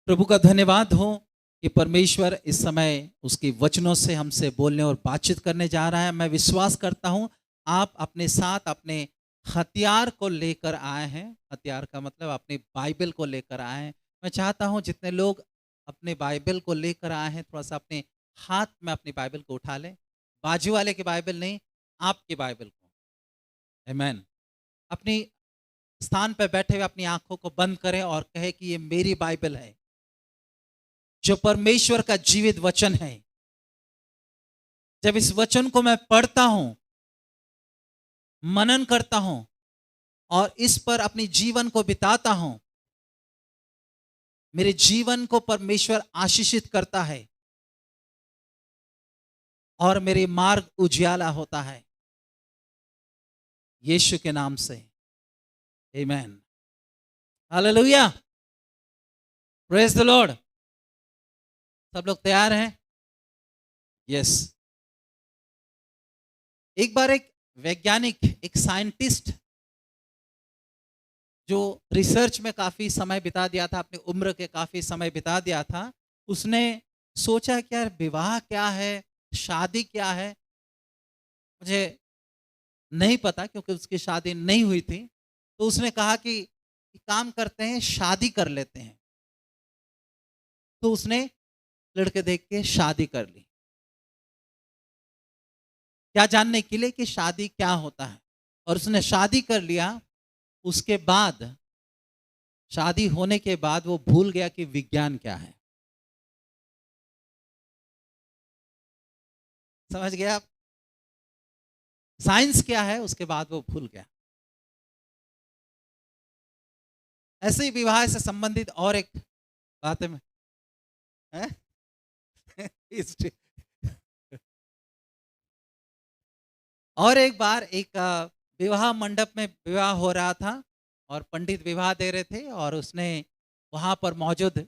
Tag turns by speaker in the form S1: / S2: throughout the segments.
S1: प्रभु का धन्यवाद हो कि परमेश्वर इस समय उसके वचनों से हमसे बोलने और बातचीत करने जा रहा है। मैं विश्वास करता हूँ आप अपने साथ अपने हथियार को लेकर आए हैं। हथियार का मतलब अपनी बाइबल को लेकर आए हैं। मैं चाहता हूँ जितने लोग अपने बाइबल को लेकर आए हैं थोड़ा सा अपने हाथ में अपनी बाइबल को उठा लें। बाजू वाले की बाइबल नहीं, आपकी बाइबल को। आमीन। अपनी स्थान पर बैठे हुए अपनी आंखों को बंद करें और कहे कि ये मेरी बाइबल है जो परमेश्वर का जीवित वचन है। जब इस वचन को मैं पढ़ता हूं, मनन करता हूं और इस पर अपनी जीवन को बिताता हूं, मेरे जीवन को परमेश्वर आशीषित करता है और मेरे मार्ग उजियाला होता है यीशु के नाम से। आमीन। हालेलुया। Praise the Lord. सब लोग तैयार हैं? यस। एक बार एक वैज्ञानिक, एक साइंटिस्ट जो रिसर्च में काफी समय बिता दिया था, अपनी उम्र के काफी समय बिता दिया था, उसने सोचा कि यार विवाह क्या है, शादी क्या है। मुझे नहीं पता क्योंकि उसकी शादी नहीं हुई थी। तो उसने कहा कि काम करते हैं, शादी कर लेते हैं। तो उसने लड़के देख के शादी कर ली। क्या जानने के लिए कि शादी क्या होता है। और उसने शादी कर लिया। उसके बाद, शादी होने के बाद वो भूल गया कि विज्ञान क्या है। समझ गया आप? साइंस क्या है, उसके बाद वो भूल गया। ऐसे ही विवाह से संबंधित और एक बात है। और एक बार एक विवाह मंडप में विवाह हो रहा था और पंडित विवाह दे रहे थे और उसने वहां पर मौजूद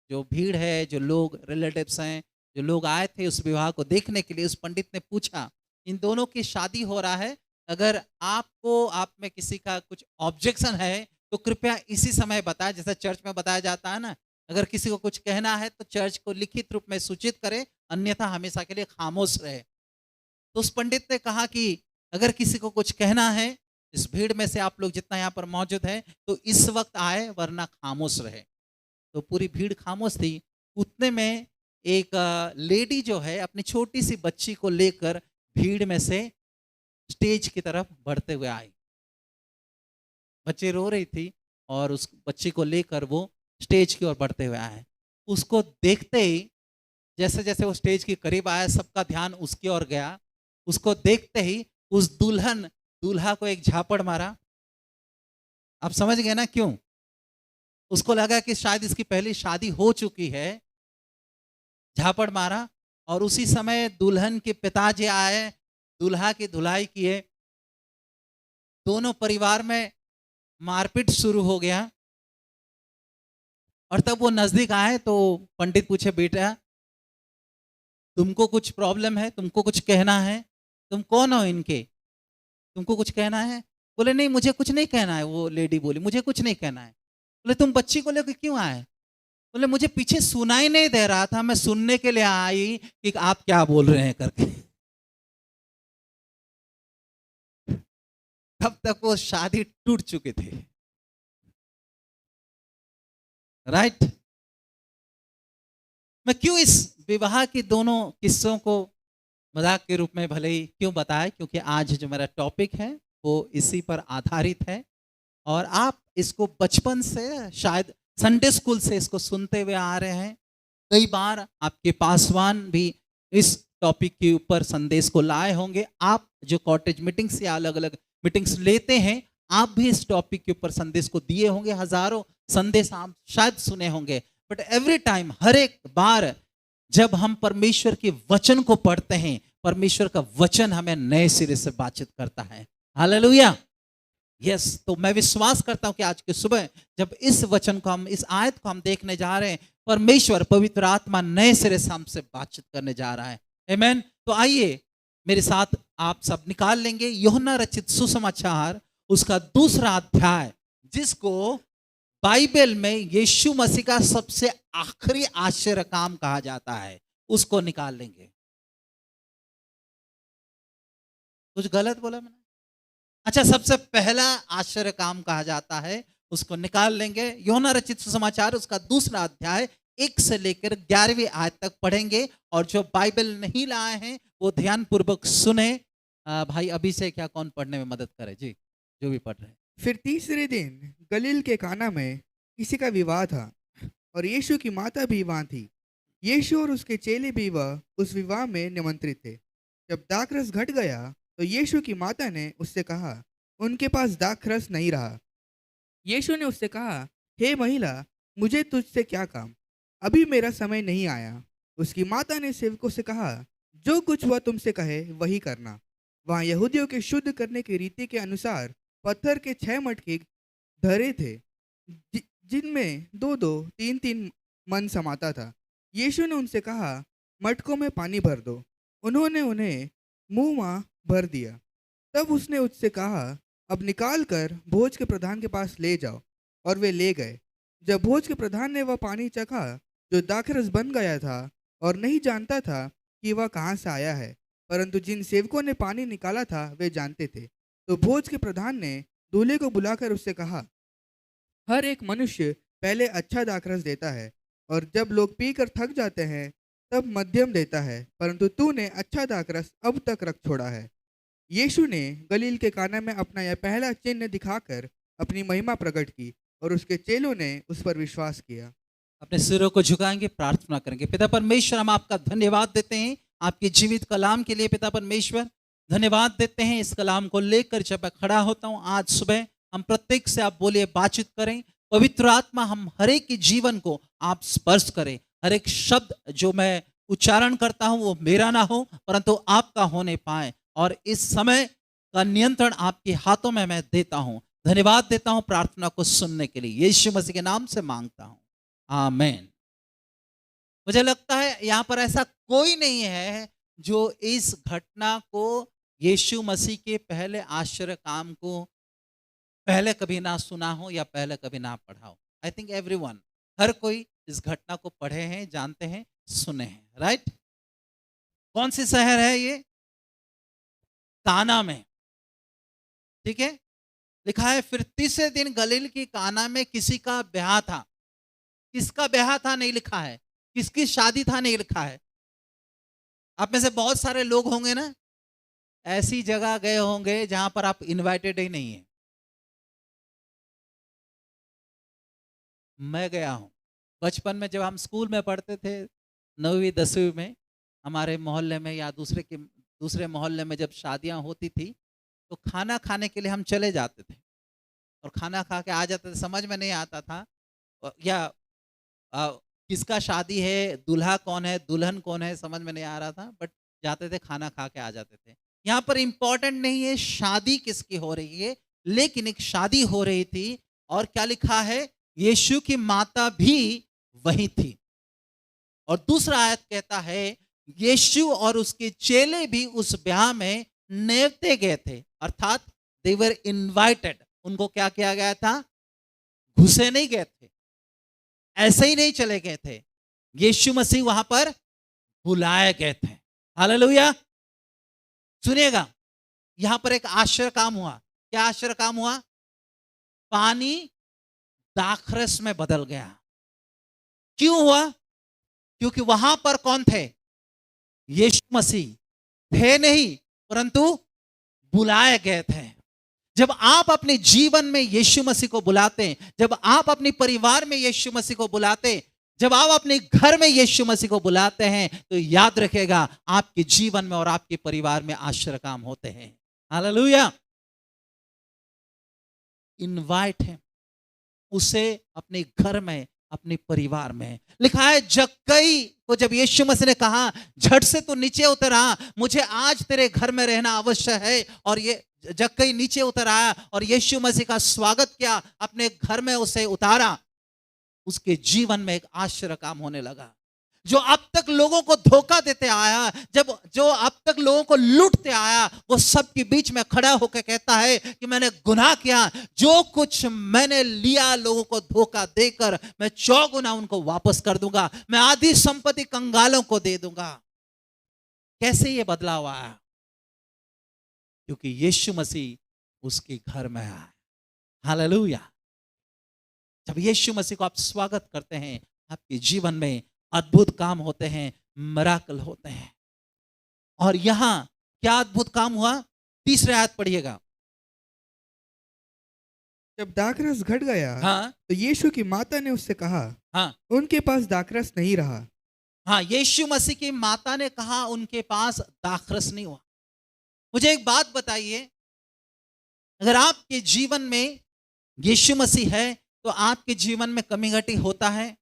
S1: जो भीड़ है, जो लोग रिलेटिव्स हैं, जो लोग आए थे उस विवाह को देखने के लिए, उस पंडित ने पूछा इन दोनों की शादी हो रहा है, अगर आपको आप में किसी का कुछ ऑब्जेक्शन है तो कृपया इसी समय बताएं। जैसे चर्च में बताया जाता है ना, अगर किसी को कुछ कहना है तो चर्च को लिखित रूप में सूचित करे, अन्यथा हमेशा के लिए खामोश रहे। तो उस पंडित ने कहा कि अगर किसी को कुछ कहना है, इस भीड़ में से आप लोग जितना यहाँ पर मौजूद है तो इस वक्त आए, वरना खामोश रहे। तो पूरी भीड़ खामोश थी। उतने में एक लेडी जो है अपनी छोटी सी बच्ची को लेकर भीड़ में से स्टेज की तरफ बढ़ते हुए आई। बच्ची रो रही थी और उस बच्ची को लेकर वो स्टेज की ओर बढ़ते हुए आए। उसको देखते ही, जैसे जैसे वो स्टेज के करीब आया, सबका ध्यान उसकी ओर गया। उसको देखते ही उस दूल्हा को एक झापड़ मारा। आप समझ गए ना क्यों? उसको लगा कि शायद इसकी पहली शादी हो चुकी है, झापड़ मारा। और उसी समय दुल्हन के पिताजी आए, दूल्हा की धुलाई किए। दोनों परिवार में मारपीट शुरू हो गया। और तब वो नजदीक आए तो पंडित पूछे, बेटा तुमको कुछ प्रॉब्लम है, तुमको कुछ कहना है, तुम कौन हो इनके, तुमको कुछ कहना है? बोले नहीं, मुझे कुछ नहीं कहना है। वो लेडी बोली, मुझे कुछ नहीं कहना है। बोले तुम बच्ची को लेकर क्यों आए? बोले मुझे पीछे सुनाई नहीं दे रहा था, मैं सुनने के लिए आई कि आप क्या बोल रहे हैं करके। तब तक वो शादी टूट चुकी थी। राइट। मैं क्यों इस विवाह की दोनों किस्सों को मजाक के रूप में भले ही क्यों बताया, क्योंकि आज जो मेरा टॉपिक है वो इसी पर आधारित है। और आप इसको बचपन से, शायद संडे स्कूल से इसको सुनते हुए आ रहे हैं। कई बार आपके पासवान भी इस टॉपिक के ऊपर संदेश को लाए होंगे। आप जो कॉटेज मीटिंग्स या अलग अलग मीटिंग्स लेते हैं, आप भी इस टॉपिक के ऊपर संदेश को दिए होंगे। हजारों संदेश आप शायद सुने होंगे। बट एवरी टाइम, हर एक बार जब हम परमेश्वर के वचन को पढ़ते हैं, परमेश्वर का वचन हमें नए सिरे से बातचीत करता है। हालेलुया। यस। तो मैं विश्वास करता हूं कि आज की सुबह जब इस वचन को हम, इस आयत को हम देखने जा रहे हैं, परमेश्वर पवित्र आत्मा नए सिरे से हमसे बातचीत करने जा रहा है। आमीन। तो आइए मेरे साथ आप सब निकाल लेंगे यूहन्ना रचित सुसमाचार, उसका 2 अध्याय, जिसको बाइबल में यीशु मसीह का सबसे आखिरी आश्चर्य काम कहा जाता है, उसको निकाल लेंगे। कुछ गलत बोला मैंने? अच्छा, सबसे पहला आश्चर्य काम कहा जाता है, उसको निकाल लेंगे। यूहन्ना रचित सुसमाचार उसका 2 अध्याय 1 से लेकर 11वीं आयत तक पढ़ेंगे। और जो बाइबल नहीं लाए हैं वो ध्यान पूर्वक सुने। भाई अभिषेक या कौन पढ़ने में मदद करे जी, जो भी पढ़ रहे हैं।
S2: फिर तीसरे दिन गलील के काना में किसी का विवाह था और यीशु की माता भी वहाँ थी। यीशु और उसके चेले भी वह उस विवाह में निमंत्रित थे। जब दाखरस घट गया तो यीशु की माता ने उससे कहा, उनके पास दाखरस नहीं रहा। यीशु ने उससे कहा, हे महिला, मुझे तुझसे क्या काम? अभी मेरा समय नहीं आया। उसकी माता ने सेवकों से कहा, जो कुछ वह तुमसे कहे वही करना। वहाँ यहूदियों के शुद्ध करने की रीति के अनुसार पत्थर के 6 मटके धरे थे, जिनमें 2-2, 3-3 मन समाता था। यीशु ने उनसे कहा, मटकों में पानी भर दो। उन्होंने उन्हें मुंह भर दिया। तब उसने उससे कहा, अब निकाल कर भोज के प्रधान के पास ले जाओ। और वे ले गए। जब भोज के प्रधान ने वह पानी चखा जो दाखरस बन गया था, और नहीं जानता था कि वह कहाँ से आया है, परंतु जिन सेवकों ने पानी निकाला था वे जानते थे, तो भोज के प्रधान ने दूल्हे को बुलाकर उससे कहा, हर एक मनुष्य पहले अच्छा दाखरस देता है, और जब लोग पीकर थक जाते हैं तब मध्यम देता है, परंतु तूने अच्छा दाखरस अब तक रख छोड़ा है। यीशु ने गलील के काना में अपना यह पहला चिन्ह दिखाकर अपनी महिमा प्रकट की, और उसके चेलों ने उस पर विश्वास किया।
S1: अपने सिरों को झुकाएंगे, प्रार्थना करेंगे। पिता परमेश्वर, हम आपका धन्यवाद देते हैं आपके जीवित कलाम के लिए। पिता परमेश्वर, धन्यवाद देते हैं इस कलाम को लेकर जब मैं खड़ा होता हूँ आज सुबह, हम प्रत्येक से आप बोलिए, बातचीत करें। पवित्र आत्मा, हम हर एक के जीवन को आप स्पर्श करें। हर एक शब्द जो मैं उच्चारण करता हूँ वो मेरा ना हो, परंतु आपका होने पाए। और इस समय का नियंत्रण आपके हाथों में मैं देता हूँ। धन्यवाद देता हूँ प्रार्थना को सुनने के लिए, यीशु मसीह के नाम से मांगता हूँ, आमीन। मुझे लगता है यहाँ पर ऐसा कोई नहीं है जो इस घटना को, यीशु मसीह के पहले आश्चर्य काम को पहले कभी ना सुना हो या पहले कभी ना पढ़ा हो। आई थिंक एवरीवन, हर कोई इस घटना को पढ़े हैं, जानते हैं, सुने हैं, राइट। कौन सी शहर है ये? काना में, ठीक है। लिखा है फिर तीसरे दिन गलील की काना में किसी का ब्याह था। किसका ब्याह था नहीं लिखा है, किसकी शादी था नहीं लिखा है। आप में से बहुत सारे लोग होंगे ना, ऐसी जगह गए होंगे जहां पर आप इनवाइटेड ही नहीं है। मैं गया हूं बचपन में, जब हम स्कूल में पढ़ते थे 9वीं 10वीं में, हमारे मोहल्ले में या दूसरे मोहल्ले में जब शादियां होती थी तो खाना खाने के लिए हम चले जाते थे और खाना खा के आ जाते थे। समझ में नहीं आता था या किसका शादी है, दूल्हा कौन है, दुल्हन कौन है, समझ में नहीं आ रहा था, बट जाते थे, खाना खा के आ जाते थे। यहाँ पर इंपॉर्टेंट नहीं है शादी किसकी हो रही है, लेकिन एक शादी हो रही थी। और क्या लिखा है, यीशु की माता भी वही थी। और दूसरा आयत कहता है यीशु और उसके चेले भी उस ब्याह में नेवते गए थे, अर्थात दे वर इनवाइटेड। उनको क्या किया गया था? घुसे नहीं गए थे, ऐसे ही नहीं चले गए थे, यीशु मसीह वहां पर बुलाए गए थे। हालेलुया। सुनिएगा, यहां पर एक आश्चर्य काम हुआ। क्या आश्चर्य काम हुआ? पानी दाखरस में बदल गया। क्यों हुआ? क्योंकि वहां पर कौन थे? यीशु मसीह थे नहीं, परंतु बुलाए गए थे। जब आप अपने जीवन में यीशु मसीह को बुलाते हैं, जब आप अपने परिवार में यीशु मसीह को बुलाते हैं, जब आप अपने घर में यीशु मसीह को बुलाते हैं, तो याद रखेगा आपके जीवन में और आपके परिवार में आश्चर्य काम होते हैं। हालेलुया। इनवाइट है उसे अपने घर में, अपने परिवार में। लिखा है जक्कई को जब यीशु मसीह ने कहा झट से तो नीचे उतर आ, मुझे आज तेरे घर में रहना अवश्य है, और ये जक्कई नीचे उतर आया और यीशु मसीह का स्वागत किया, अपने घर में उसे उतारा। उसके जीवन में एक आश्चर्य काम होने लगा। जो अब तक लोगों को धोखा देते आया, जो अब तक लोगों को लूटते आया, वो सबके बीच में खड़ा होकर कहता है कि मैंने गुनाह किया, जो कुछ मैंने लिया लोगों को धोखा देकर, मैं 4 गुना उनको वापस कर दूंगा, मैं आधी संपत्ति कंगालों को दे दूंगा। कैसे ये बदलाव आया? क्योंकि यीशु मसीह उसके घर में आया। हालेलुया। जब यीशु मसीह को आप स्वागत करते हैं, आपके जीवन में अद्भुत काम होते हैं, मिराकल होते हैं। और यहां क्या अद्भुत काम हुआ? 3रे आयत पढ़िएगा।
S2: जब दाखरस घट गया
S1: हाँ
S2: तो यीशु की माता ने उससे कहा,
S1: हाँ
S2: उनके पास दाखरस नहीं रहा।
S1: हाँ, यीशु मसीह की माता ने कहा उनके पास दाखरस नहीं हुआ। मुझे एक बात बताइए, अगर आपके जीवन में यीशु मसीह है तो आपके जीवन में कमी घटी होता है?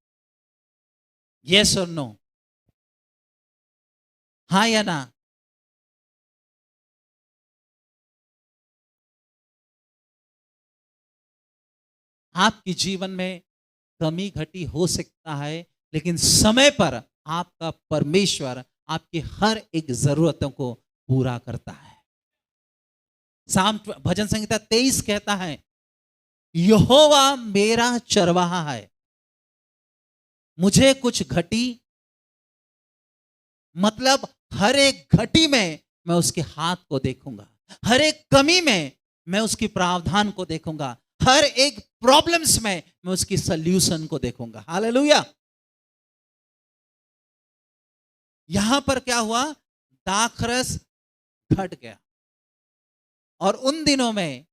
S1: यस और नो? हाँ या ना? आपके जीवन में कमी घटी हो सकता है, लेकिन समय पर आपका परमेश्वर आपकी हर एक जरूरतों को पूरा करता है। साम भजन संहिता 23 कहता है, यहोवा मेरा चरवाहा है, मुझे कुछ घटी, मतलब हर एक घटी में मैं उसके हाथ को देखूंगा, हर एक कमी में मैं उसकी प्रावधान को देखूंगा, हर एक प्रॉब्लम्स में मैं उसकी सॉल्यूशन को देखूंगा। हालेलुया। यहां पर क्या हुआ? दाखरस घट गया। और उन दिनों में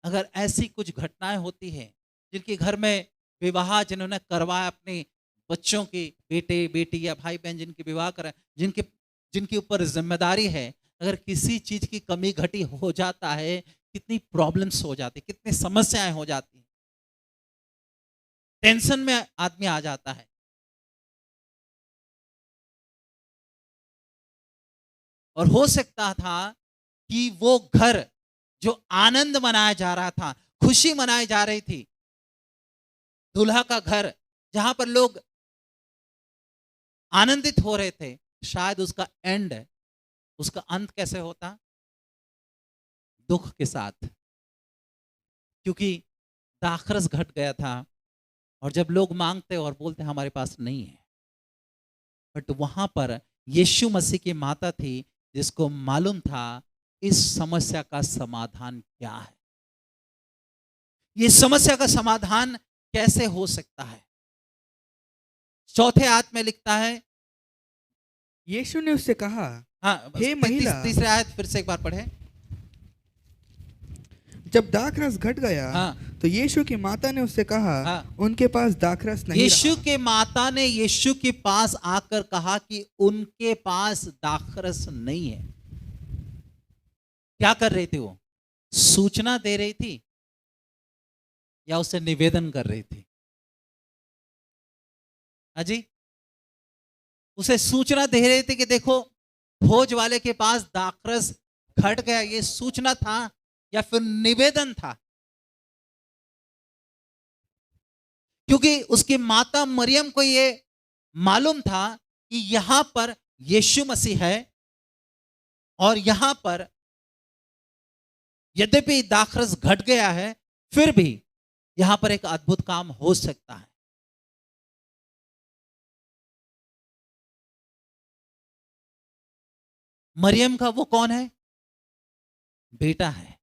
S1: अगर ऐसी कुछ घटनाएं होती हैं, जिनके घर में विवाह जिन्होंने करवाया, अपने बच्चों के बेटे बेटी या भाई बहन जिनके विवाह कराए, जिनके ऊपर जिम्मेदारी है, अगर किसी चीज की कमी घटी हो जाता है, कितनी प्रॉब्लम्स हो जाती, कितनी समस्याएं हो जाती हैं, टेंशन में आदमी आ जाता है। और हो सकता था कि वो घर जो आनंद मनाया जा रहा था, खुशी मनाई जा रही थी, दूल्हा का घर जहां पर लोग आनंदित हो रहे थे, शायद उसका एंड, उसका अंत कैसे होता? दुख के साथ। क्योंकि दाखरस घट गया था और जब लोग मांगते और बोलते हमारे पास नहीं है, बट वहां पर यीशु मसीह की माता थी जिसको मालूम था इस समस्या का समाधान क्या है, ये समस्या का समाधान कैसे हो सकता है। 4थे आयत में लिखता है,
S2: यीशु ने उससे कहा,
S1: हाँ,
S2: हे महिला,
S1: 3रे आयत फिर से एक बार पढ़े।
S2: जब दाखरस घट गया
S1: हाँ
S2: तो यीशु की माता ने उससे कहा,
S1: हाँ,
S2: उनके पास दाखरस नहीं
S1: यीशु
S2: रहा।
S1: के माता ने यीशु के पास आकर कहा कि उनके पास दाखरस नहीं है। क्या कर रही थी वो? सूचना दे रही थी या उसे निवेदन कर रही थी? अजी, उसे सूचना दे रही थी कि देखो भोज वाले के पास दाखरस घट गया, ये सूचना था या फिर निवेदन था? क्योंकि उसकी माता मरियम को ये मालूम था कि यहां पर यीशु मसीह है और यहां पर यद्यपि दाखरस घट गया है, फिर भी यहां पर एक अद्भुत काम हो सकता है। मरियम का वो कौन है? बेटा है।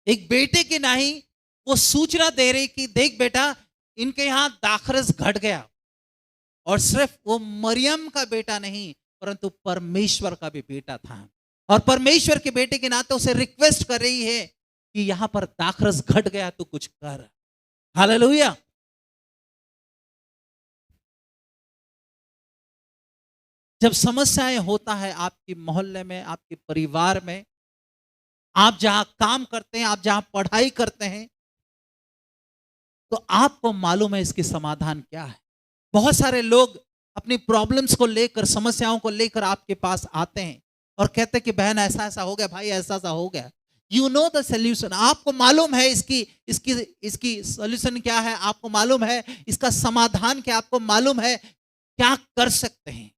S1: एक बेटे के नहीं वो सूचना दे रही कि देख बेटा, इनके यहां दाखरस घट गया। और सिर्फ वो मरियम का बेटा नहीं, परंतु परमेश्वर का भी बेटा था। और परमेश्वर के बेटे के नाते उसे रिक्वेस्ट कर रही है कि यहां पर दाखरस घट गया तो कुछ कर। हालेलुया। जब समस्याएं होता है आपके मोहल्ले में, आपके परिवार में, आप जहां काम करते हैं, आप जहां पढ़ाई करते हैं, तो आपको मालूम है इसकी समाधान क्या है। बहुत सारे लोग अपनी प्रॉब्लम्स को लेकर, समस्याओं को लेकर आपके पास आते हैं और कहते हैं कि बहन ऐसा ऐसा हो गया, भाई ऐसा ऐसा हो गया। यू नो द सोल्यूशन, आपको मालूम है इसकी इसकी इसकी सोल्यूशन क्या है, आपको मालूम है इसका समाधान क्या, आपको मालूम है क्या कर सकते हैं?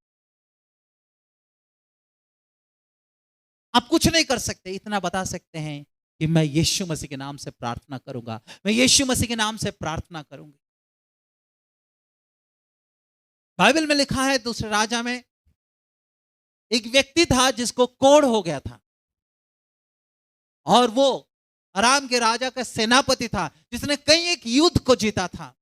S1: आप कुछ नहीं कर सकते, इतना बता सकते हैं कि मैं यीशु मसीह के नाम से प्रार्थना करूंगा, मैं यीशु मसीह के नाम से प्रार्थना करूंगी। बाइबल में लिखा है दूसरे राजा में एक व्यक्ति था जिसको कोढ़ हो गया था, और वो अराम के राजा का सेनापति था, जिसने कई एक युद्ध को जीता था,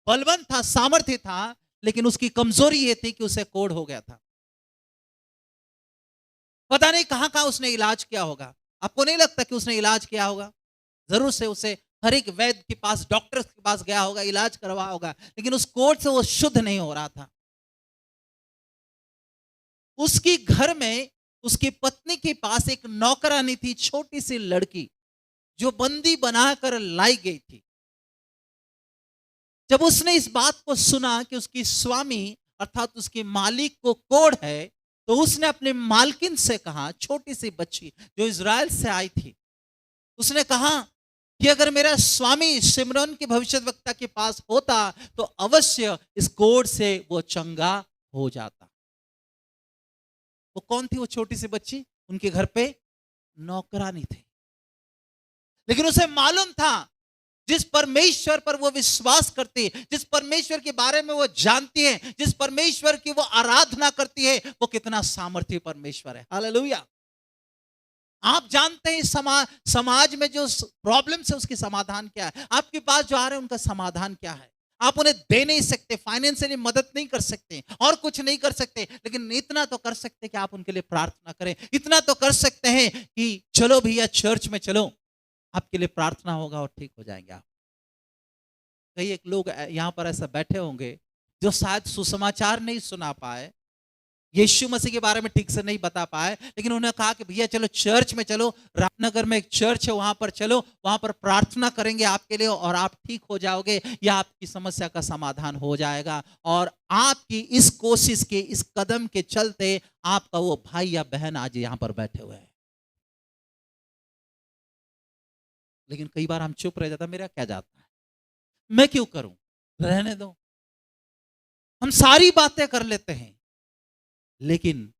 S1: बलवान था, सामर्थ्य था, लेकिन उसकी कमजोरी ये थी कि उसे कोढ़ हो गया था। पता नहीं कहां कहां उसने इलाज किया होगा। आपको नहीं लगता कि उसने इलाज किया होगा? जरूर से उसे हर एक वैद्य के पास, डॉक्टर के पास गया होगा, इलाज करवा होगा, लेकिन उस कोढ़ से वो शुद्ध नहीं हो रहा था। उसकी घर में उसकी पत्नी के पास एक नौकरानी थी, छोटी सी लड़की, जो बंदी बनाकर लाई गई थी। जब उसने इस बात को सुना कि उसकी स्वामी अर्थात उसके मालिक को कोढ़ है, तो उसने अपने मालकिन से कहा, छोटी सी बच्ची जो इज़राइल से आई थी, उसने कहा कि अगर मेरा स्वामी सिमरन के भविष्यद्वक्ता के पास होता तो अवश्य इस कोढ़ से वो चंगा हो जाता। वो कौन थी वो छोटी सी बच्ची? उनके घर पे नौकरानी थी, लेकिन उसे मालूम था जिस परमेश्वर पर वो विश्वास करती है, जिस परमेश्वर के बारे में वो जानती है, जिस परमेश्वर की वो आराधना करती है, वो कितना सामर्थ्य परमेश्वर है। हालेलुया। आप जानते हैं समाज में जो प्रॉब्लम्स है उसकी समाधान क्या है? आपके पास जो आ रहे हैं उनका समाधान क्या है? आप उन्हें दे नहीं सकते, फाइनेंशियली मदद नहीं कर सकते, और कुछ नहीं कर सकते, लेकिन इतना तो कर सकते कि आप उनके लिए प्रार्थना करें। इतना तो कर सकते हैं कि चलो भैया चर्च में चलो, आपके लिए प्रार्थना होगा और ठीक हो जाएंगे आप। कई एक लोग यहाँ पर ऐसा बैठे होंगे जो शायद सुसमाचार नहीं सुना पाए, यीशु मसीह के बारे में ठीक से नहीं बता पाए, लेकिन उन्होंने कहा कि भैया चलो चर्च में चलो, रामनगर में एक चर्च है वहां पर चलो, वहां पर प्रार्थना करेंगे आपके लिए और आप ठीक हो जाओगे, या आपकी समस्या का समाधान हो जाएगा। और आपकी इस कोशिश के, इस कदम के चलते आपका वो भाई या बहन आज यहाँ पर बैठे हुए हैं। लेकिन कई बार हम चुप रह जाता, मेरा क्या जाता है, मैं क्यों करूं, रहने दो। हम सारी बातें कर लेते हैं, लेकिन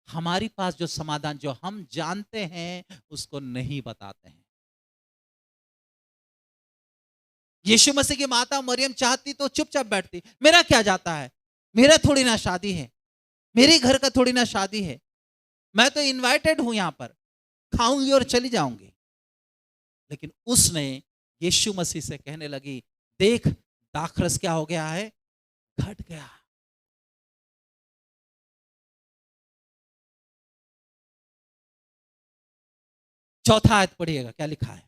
S1: हमारे पास जो समाधान जो हम जानते हैं उसको नहीं बताते हैं। यीशु मसीह की माता मरियम चाहती तो चुपचाप बैठती, मेरा क्या जाता है, मेरा थोड़ी ना शादी है, मेरे घर का थोड़ी ना शादी है, मैं तो इनवाइटेड हूं यहां पर, खाऊंगी और चली जाऊंगी। लेकिन उसने यीशु मसीह से कहने लगी, देख दाखरस क्या हो गया है, घट गया। चौथा आयत पढ़िएगा, क्या लिखा है?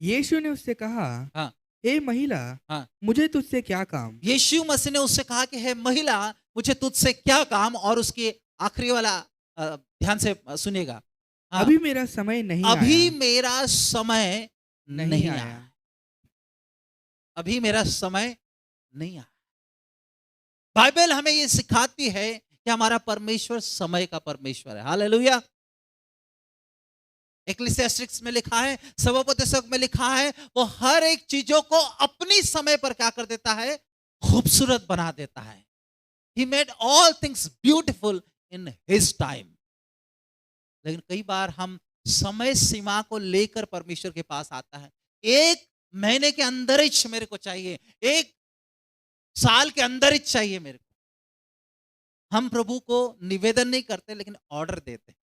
S2: यीशु ने उससे कहा,
S1: हाँ
S2: हे महिला,
S1: हाँ।
S2: मुझे तुझसे क्या काम?
S1: यीशु मसीह ने उससे कहा कि हे महिला, मुझे तुझसे क्या काम, और उसकी आखिरी वाला ध्यान से सुनिएगा। हाँ,
S2: अभी मेरा समय नहीं
S1: अभी
S2: आया।
S1: मेरा समय नहीं आया, अभी मेरा समय नहीं आया। बाइबल हमें ये सिखाती है कि हमारा परमेश्वर समय का परमेश्वर है। हालेलुया। इक्लेसियास्टिक्स में लिखा है, सभापतिशक में लिखा है, वो हर एक चीजों को अपनी समय पर क्या कर देता है, खूबसूरत बना देता है। He made all things beautiful in his time। लेकिन कई बार हम समय सीमा को लेकर परमेश्वर के पास आता है, एक महीने के अंदर ही मेरे को चाहिए, एक साल के अंदर ही चाहिए मेरे को। हम प्रभु को निवेदन नहीं करते, लेकिन ऑर्डर देते हैं।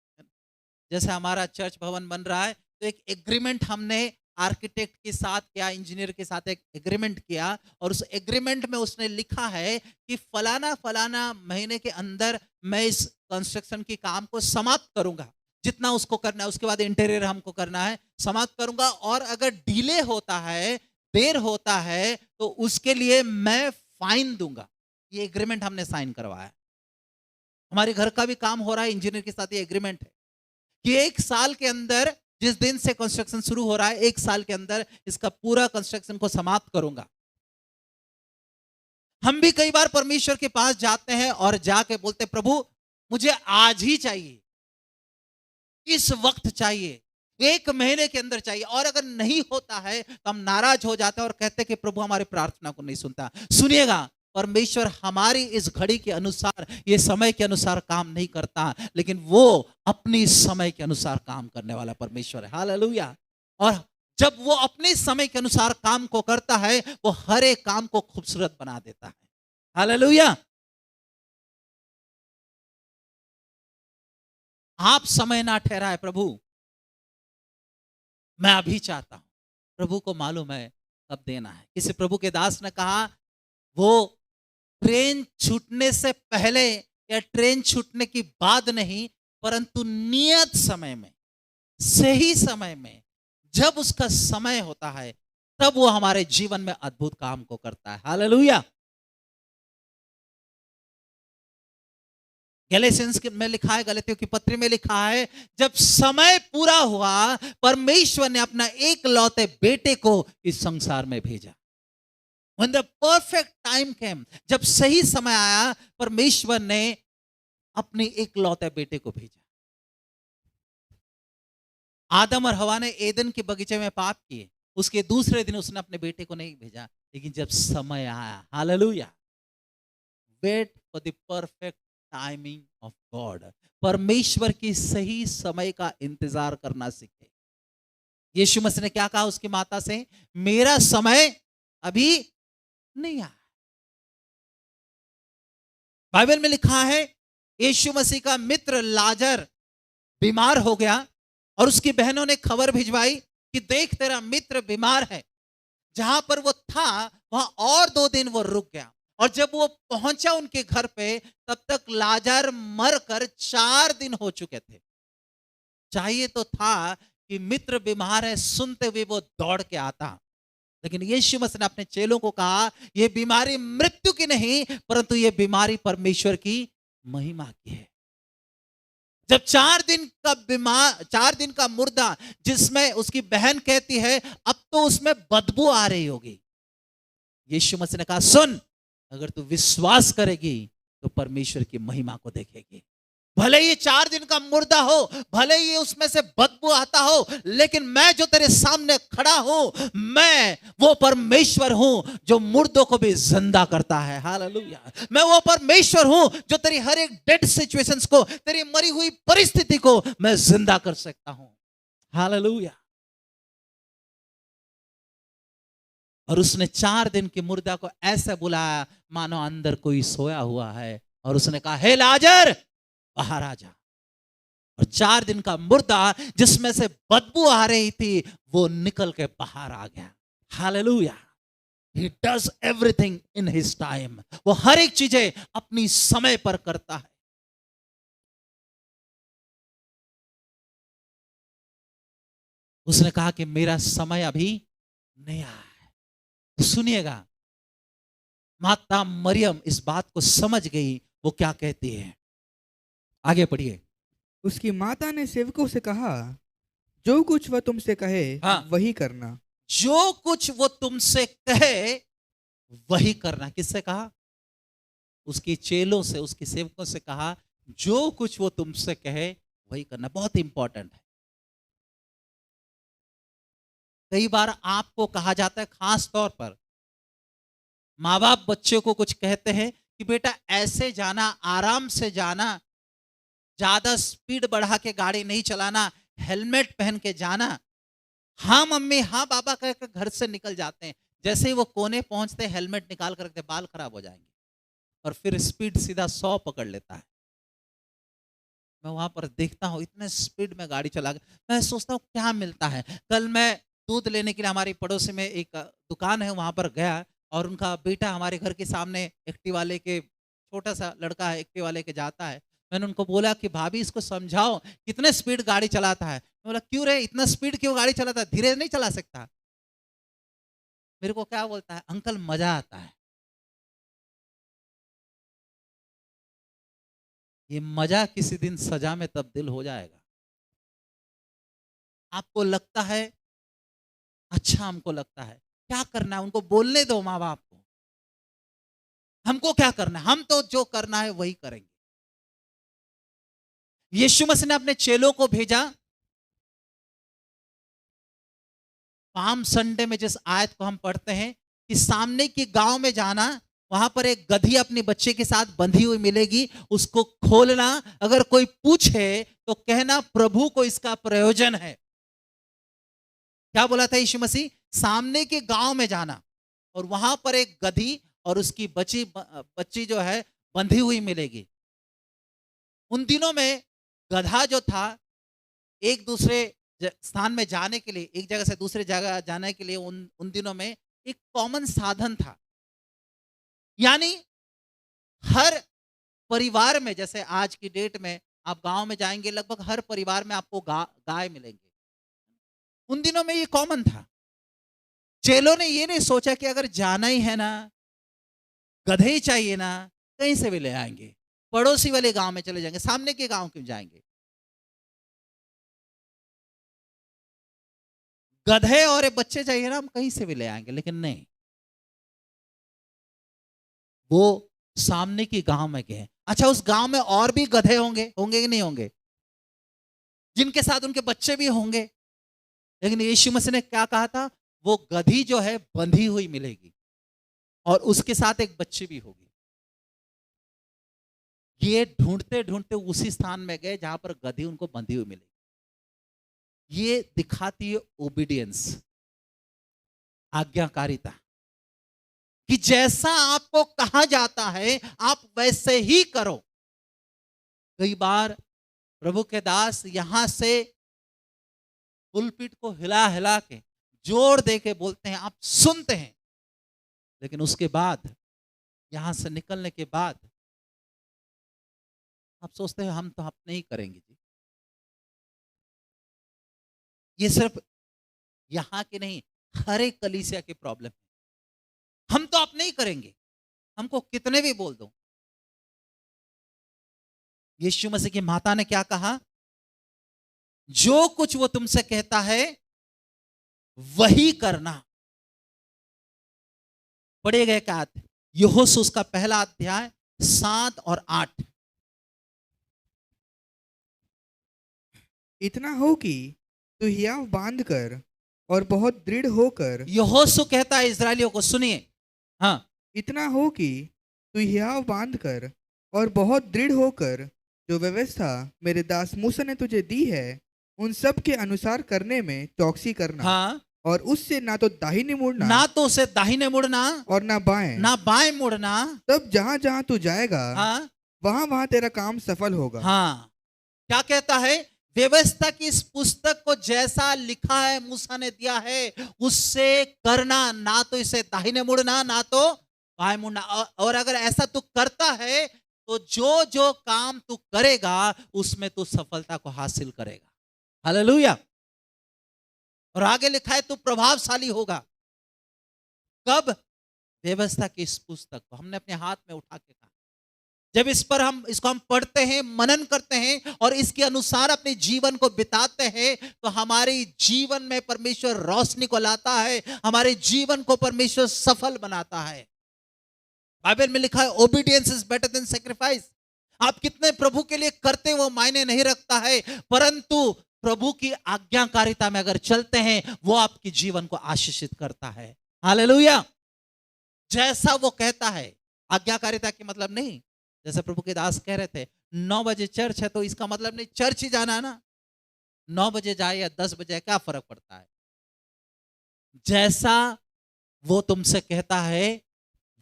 S1: जैसे हमारा चर्च भवन बन रहा है, तो एक एग्रीमेंट हमने आर्किटेक्ट के साथ किया, इंजीनियर के साथ एक एग्रीमेंट किया, और उस एग्रीमेंट में उसने लिखा है कि फलाना फलाना महीने के अंदर मैं इस कंस्ट्रक्शन के काम को समाप्त करूंगा, जितना उसको करना है, उसके बाद इंटीरियर हमको करना है, समाप्त करूंगा, और अगर डिले होता है, देर होता है, तो उसके लिए मैं फाइन दूंगा। ये एग्रीमेंट हमने साइन करवाया। हमारे घर का भी काम हो रहा है, इंजीनियर के साथ ये एग्रीमेंट है कि एक साल के अंदर, जिस दिन से कंस्ट्रक्शन शुरू हो रहा है, एक साल के अंदर इसका पूरा कंस्ट्रक्शन को समाप्त करूंगा। हम भी कई बार परमेश्वर के पास जाते हैं और जाके बोलते, प्रभु मुझे आज ही चाहिए, इस वक्त चाहिए, एक महीने के अंदर चाहिए, और अगर नहीं होता है तो हम नाराज हो जाते हैं और कहते हैं कि प्रभु हमारी प्रार्थना को नहीं सुनता। सुनिएगा, परमेश्वर हमारी इस घड़ी के अनुसार, ये समय के अनुसार काम नहीं करता, लेकिन वो अपनी समय के अनुसार काम करने वाला परमेश्वर है। हालेलुया। और जब वो अपने समय के अनुसार काम को करता है, वो हर एक काम को खूबसूरत बना देता है। हालेलुया। आप समय ना ठहराए प्रभु, मैं अभी चाहता हूं। प्रभु को मालूम है कब देना है। किसी प्रभु के दास ने कहा, वो ट्रेन छूटने से पहले या ट्रेन छूटने की बाद नहीं, परंतु नियत समय में, सही समय में, जब उसका समय होता है, तब वो हमारे जीवन में अद्भुत काम को करता है। हालेलुया। गैलेशियंस में लिखा है, गलतियों की पत्री में लिखा है, जब समय पूरा हुआ, परमेश्वर ने अपना एक लौते बेटे को इस संसार में भेजा। When the perfect time came, जब सही समय आया, परमेश्वर ने अपने एक लौते बेटे को भेजा। आदम और हवा ने एदन के बगीचे में पाप किए, उसके दूसरे दिन उसने अपने बेटे को नहीं भेजा, लेकिन जब समय आया, hallelujah, wait for the perfect timing of God. परमेश्वर की सही समय का इंतजार करना सीखे। यीशु मसीह ने क्या कहा उसकी माता से, मेरा समय अभी नहीं आया। बाइबल में लिखा है, यीशु मसीह का मित्र लाजर बीमार हो गया और उसकी बहनों ने खबर भिजवाई कि देख तेरा मित्र बीमार है। जहां पर वो था वहां और 2 दिन वो रुक गया, और जब वो पहुंचा उनके घर पे, तब तक लाजर मरकर 4 दिन हो चुके थे। चाहिए तो था कि मित्र बीमार है, सुनते हुए वो दौड़ के आता, लेकिन यीशु मसीह ने अपने चेलों को कहा, यह बीमारी मृत्यु की नहीं, परंतु यह बीमारी परमेश्वर की महिमा की है। जब 4 दिन का मुर्दा, जिसमें उसकी बहन कहती है अब तो उसमें बदबू आ रही होगी, यीशु मसीह ने कहा, सुन, अगर तू विश्वास करेगी तो परमेश्वर की महिमा को देखेगी। भले ये 4 दिन का मुर्दा हो, भले ये उसमें से बदबू आता हो, लेकिन मैं जो तेरे सामने खड़ा हूं, मैं वो परमेश्वर हूं जो मुर्दों को भी जिंदा करता है। हालेलुया। मैं वो परमेश्वर हूं जो तेरी हर एक डेड सिचुएशंस को, तेरी मरी हुई परिस्थिति को मैं जिंदा कर सकता हूं। हालेलुया। और उसने 4 दिन के मुर्दा को ऐसे बुलाया मानो अंदर कोई सोया हुआ है, और उसने कहा, हे लाजर, बाहर आ जा। और 4 दिन का मुर्दा जिसमें से बदबू आ रही थी, वो निकल के बाहर आ गया। Hallelujah. He does everything in his time. वो हर एक चीजें अपनी समय पर करता है। उसने कहा कि मेरा समय अभी नहीं आया है। तो सुनिएगा, माता मरियम इस बात को समझ गई, वो क्या कहती है, आगे पढ़िए।
S2: उसकी माता ने सेवकों से कहा, जो कुछ वह तुमसे कहे
S1: हाँ।
S2: वही करना।
S1: जो कुछ वो तुमसे कहे वही करना। किससे कहा? उसके चेलों से, उसके सेवकों से कहा, जो कुछ वो तुमसे कहे वही करना। बहुत इंपॉर्टेंट है। कई बार आपको कहा जाता है, खास तौर पर माँ बाप बच्चों को कुछ कहते हैं कि बेटा ऐसे जाना, आराम से जाना, ज्यादा स्पीड बढ़ा के गाड़ी नहीं चलाना, हेलमेट पहन के जाना। हाँ मम्मी, हाँ बाबा कहकर घर से निकल जाते हैं। जैसे ही वो कोने पहुंचते, हेलमेट निकाल कर रखते, बाल खराब हो जाएंगे, और फिर स्पीड सीधा 100 पकड़ लेता है। मैं वहां पर देखता हूँ इतने स्पीड में गाड़ी चला के, मैं सोचता हूँ क्या मिलता है। कल मैं दूध लेने के लिए हमारी पड़ोसी में एक दुकान है, वहां पर गया, और उनका बेटा हमारे घर के सामने एक्टिवा लेके, छोटा सा लड़का है, एक्टिवा लेके जाता है। मैंने उनको बोला कि भाभी इसको समझाओ कितने स्पीड गाड़ी चलाता है। मैं बोला, क्यों रे, इतना स्पीड क्यों गाड़ी चलाता है, धीरे नहीं चला सकता? मेरे को क्या बोलता है, अंकल मजा आता है। ये मजा किसी दिन सजा में तब्दील हो जाएगा। आपको लगता है अच्छा, हमको लगता है, क्या करना है उनको बोलने दो, माँ बाप को। हमको क्या करना है, हम तो जो करना है वही करेंगे। यीशु मसीह ने अपने चेलों को भेजा। पाम संडे में जिस आयत को हम पढ़ते हैं कि सामने की गांव में जाना वहां पर एक गधी अपने बच्चे के साथ बंधी हुई मिलेगी, उसको खोलना, अगर कोई पूछे तो कहना प्रभु को इसका प्रयोजन है। क्या बोला था यीशु मसीह? सामने के गांव में जाना और वहां पर एक गधी और उसकी बच्ची जो है बंधी हुई मिलेगी। उन दिनों में गधा जो था एक दूसरे स्थान में जाने के लिए, एक जगह से दूसरे जगह जाने के लिए उन उन दिनों में एक कॉमन साधन था। यानी हर परिवार में, जैसे आज की डेट में आप गांव में जाएंगे, लगभग हर परिवार में आपको गाय मिलेंगे। उन दिनों में ये कॉमन था। चेलों ने ये नहीं सोचा कि अगर जाना ही है ना, गधे ही चाहिए ना, कहीं से भी ले आएंगे, पड़ोसी वाले गांव में चले जाएंगे, सामने के गांव क्यों जाएंगे? गधे और बच्चे चाहिए ना, हम कहीं से भी ले आएंगे। लेकिन नहीं, वो सामने की गांव में गए। अच्छा, उस गांव में और भी गधे होंगे, होंगे कि नहीं होंगे, जिनके साथ उनके बच्चे भी होंगे। लेकिन यीशु मसीह ने क्या कहा था? वो गधी जो है बंधी हुई मिलेगी और उसके साथ एक बच्ची भी होगी। ये ढूंढते ढूंढते उसी स्थान में गए जहां पर गधी उनको बंधी हुई मिलेगी। ये दिखाती है ओबीडियंस, आज्ञाकारिता, कि जैसा आपको कहा जाता है आप वैसे ही करो। कई बार प्रभु के दास यहां से पुलपिट को हिला हिला के जोर दे के बोलते हैं, आप सुनते हैं, लेकिन उसके बाद यहां से निकलने के बाद आप सोचते हैं हम तो अपने ही करेंगे जी। ये सिर्फ यहां के नहीं, हर एक कलीसिया की प्रॉब्लम है। हम तो अपने ही करेंगे, हमको कितने भी बोल दो। यीशु मसीह की माता ने क्या कहा? जो कुछ वो तुमसे कहता है वही करना। पढ़े गए क्या? यहोशू उसका पहला अध्याय 7 और 8।
S2: इतना हो कि तू हियाव बांध कर और बहुत दृढ़ होकर,
S1: यहोशू कहता है इस्राएलियों को, सुनिए। हाँ,
S2: इतना हो कि तू हियाव बांध कर और बहुत दृढ़ होकर, जो व्यवस्था मेरे दास मूसा ने तुझे दी है उन सब के अनुसार करने में चौकसी करना।
S1: हाँ,
S2: और उससे ना तो दाहिने मुड़ना
S1: ना तो उसे दाहिने मुड़ना
S2: और ना बाएं,
S1: ना बाएं मुड़ना।
S2: तब जहां जहां तू जाएगा
S1: हाँ,
S2: वहां वहां तेरा काम सफल होगा।
S1: हाँ, क्या कहता है? व्यवस्था की इस पुस्तक को जैसा लिखा है, मूसा ने दिया है, उससे करना, ना तो इसे दाहिने मुड़ना ना तो बाएं मुड़ना। और अगर ऐसा तू करता है तो जो जो काम तू करेगा उसमें तू सफलता को हासिल करेगा। हालेलुया। और आगे लिखा है तू प्रभावशाली होगा। कब? व्यवस्था की इस पुस्तक को हमने अपने हाथ में उठा के कहा, जब इस पर हम इसको हम पढ़ते हैं, मनन करते हैं और इसके अनुसार अपने जीवन को बिताते हैं, तो हमारे जीवन में परमेश्वर रोशनी को लाता है, हमारे जीवन को परमेश्वर सफल बनाता है। बाइबल में लिखा है obedience is better than sacrifice. आप कितने प्रभु के लिए करते वो मायने नहीं रखता है, परंतु प्रभु की आज्ञाकारिता में अगर चलते हैं वो आपके जीवन को आशीषित करता है। हालेलुया। जैसा वो कहता है, आज्ञाकारिता की मतलब नहीं, जैसे प्रभु के दास कह रहे थे 9 बजे चर्च है तो इसका मतलब नहीं चर्च ही जाना है ना, 9 बजे जाए या 10 बजे, क्या फर्क पड़ता है? जैसा वो तुमसे कहता है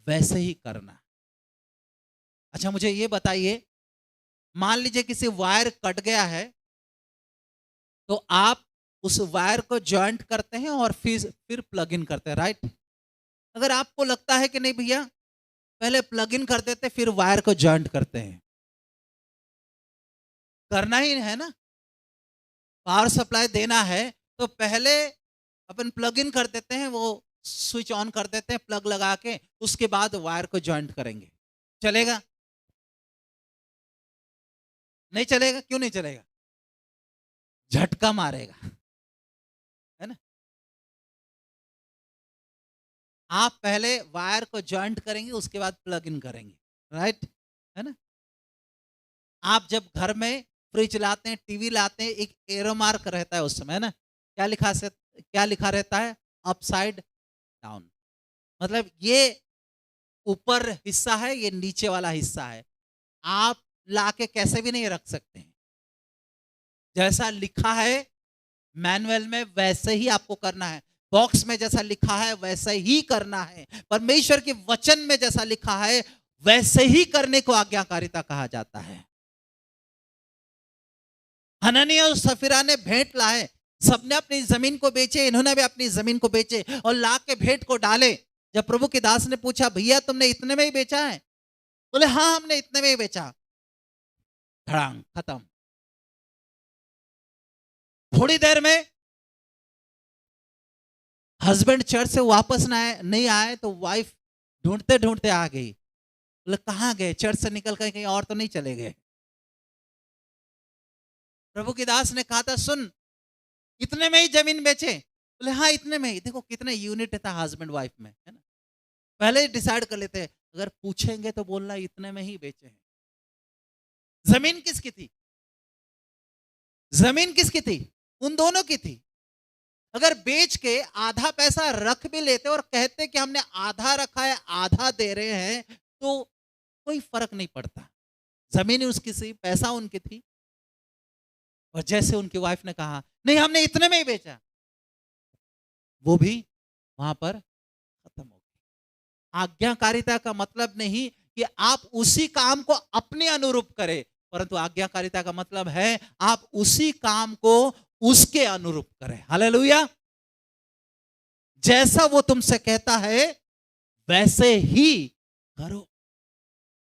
S1: वैसे ही करना। अच्छा, मुझे ये बताइए, मान लीजिए किसी वायर कट गया है तो आप उस वायर को जॉइंट करते हैं और फिर प्लग इन करते हैं, राइट? अगर आपको लगता है कि नहीं भैया पहले प्लग इन कर देते फिर वायर को जॉइंट करते हैं, करना ही है ना, पावर सप्लाई देना है तो पहले अपन प्लग इन कर देते हैं, वो स्विच ऑन कर देते हैं प्लग लगा के, उसके बाद वायर को जॉइंट करेंगे। चलेगा? नहीं चलेगा। क्यों नहीं चलेगा? झटका मारेगा, है ना। आप पहले वायर को जॉइंट करेंगे उसके बाद प्लग इन करेंगे, राइट, है ना। आप जब घर में फ्रिज लाते हैं, टीवी लाते हैं, एक एरो मार्क रहता है उस समय, है ना। क्या लिखा रहता है? Upside down. मतलब ये ऊपर हिस्सा है, ये नीचे वाला हिस्सा है। आप लाके कैसे भी नहीं रख सकते हैं। जैसा लिखा है मैनुअल में वैसे ही आपको करना है। बॉक्स में जैसा लिखा है वैसे ही करना है। परमेश्वर के वचन में जैसा लिखा है वैसे ही करने को आज्ञाकारिता कहा जाता है। हननिया और सफीरा ने भेंट लाए, सबने अपनी जमीन को बेचे, इन्होंने भी अपनी जमीन को बेचे और ला के भेंट को डाले। जब प्रभु के दास ने पूछा, भैया तुमने इतने में ही बेचा है? बोले हाँ हमने इतने में ही बेचा। धड़ांग, खत्म। थोड़ी देर में हस्बैंड चर्च से वापस नहीं आए तो वाइफ ढूंढते ढूंढते आ गई। बोले कहां गए? चर्च से निकल कर कहीं और तो नहीं चले गए? प्रभु के दास ने कहा था, सुन इतने में ही जमीन बेचे? बोले हाँ इतने में ही। देखो कितने यूनिट था हस्बैंड वाइफ में, है ना? पहले ही डिसाइड कर लेते हैं, अगर पूछेंगे तो बोलना इतने में ही बेचे हैं। जमीन किसकी थी? जमीन किसकी थी? उन दोनों की थी। अगर बेच के आधा पैसा रख भी लेते और कहते कि हमने आधा रखा है आधा दे रहे हैं तो कोई फर्क नहीं पड़ता। जमीन उसकी थी, पैसा उनकी थी। और जैसे उनकी वाइफ ने कहा नहीं हमने इतने में ही बेचा, वो भी वहां पर खत्म हो गई। आज्ञाकारिता का मतलब नहीं कि आप उसी काम को अपने अनुरूप करें, परंतु आज्ञाकारिता का मतलब है आप उसी काम को उसके अनुरूप करें। हालेलुया। जैसा वो तुमसे कहता है वैसे ही करो,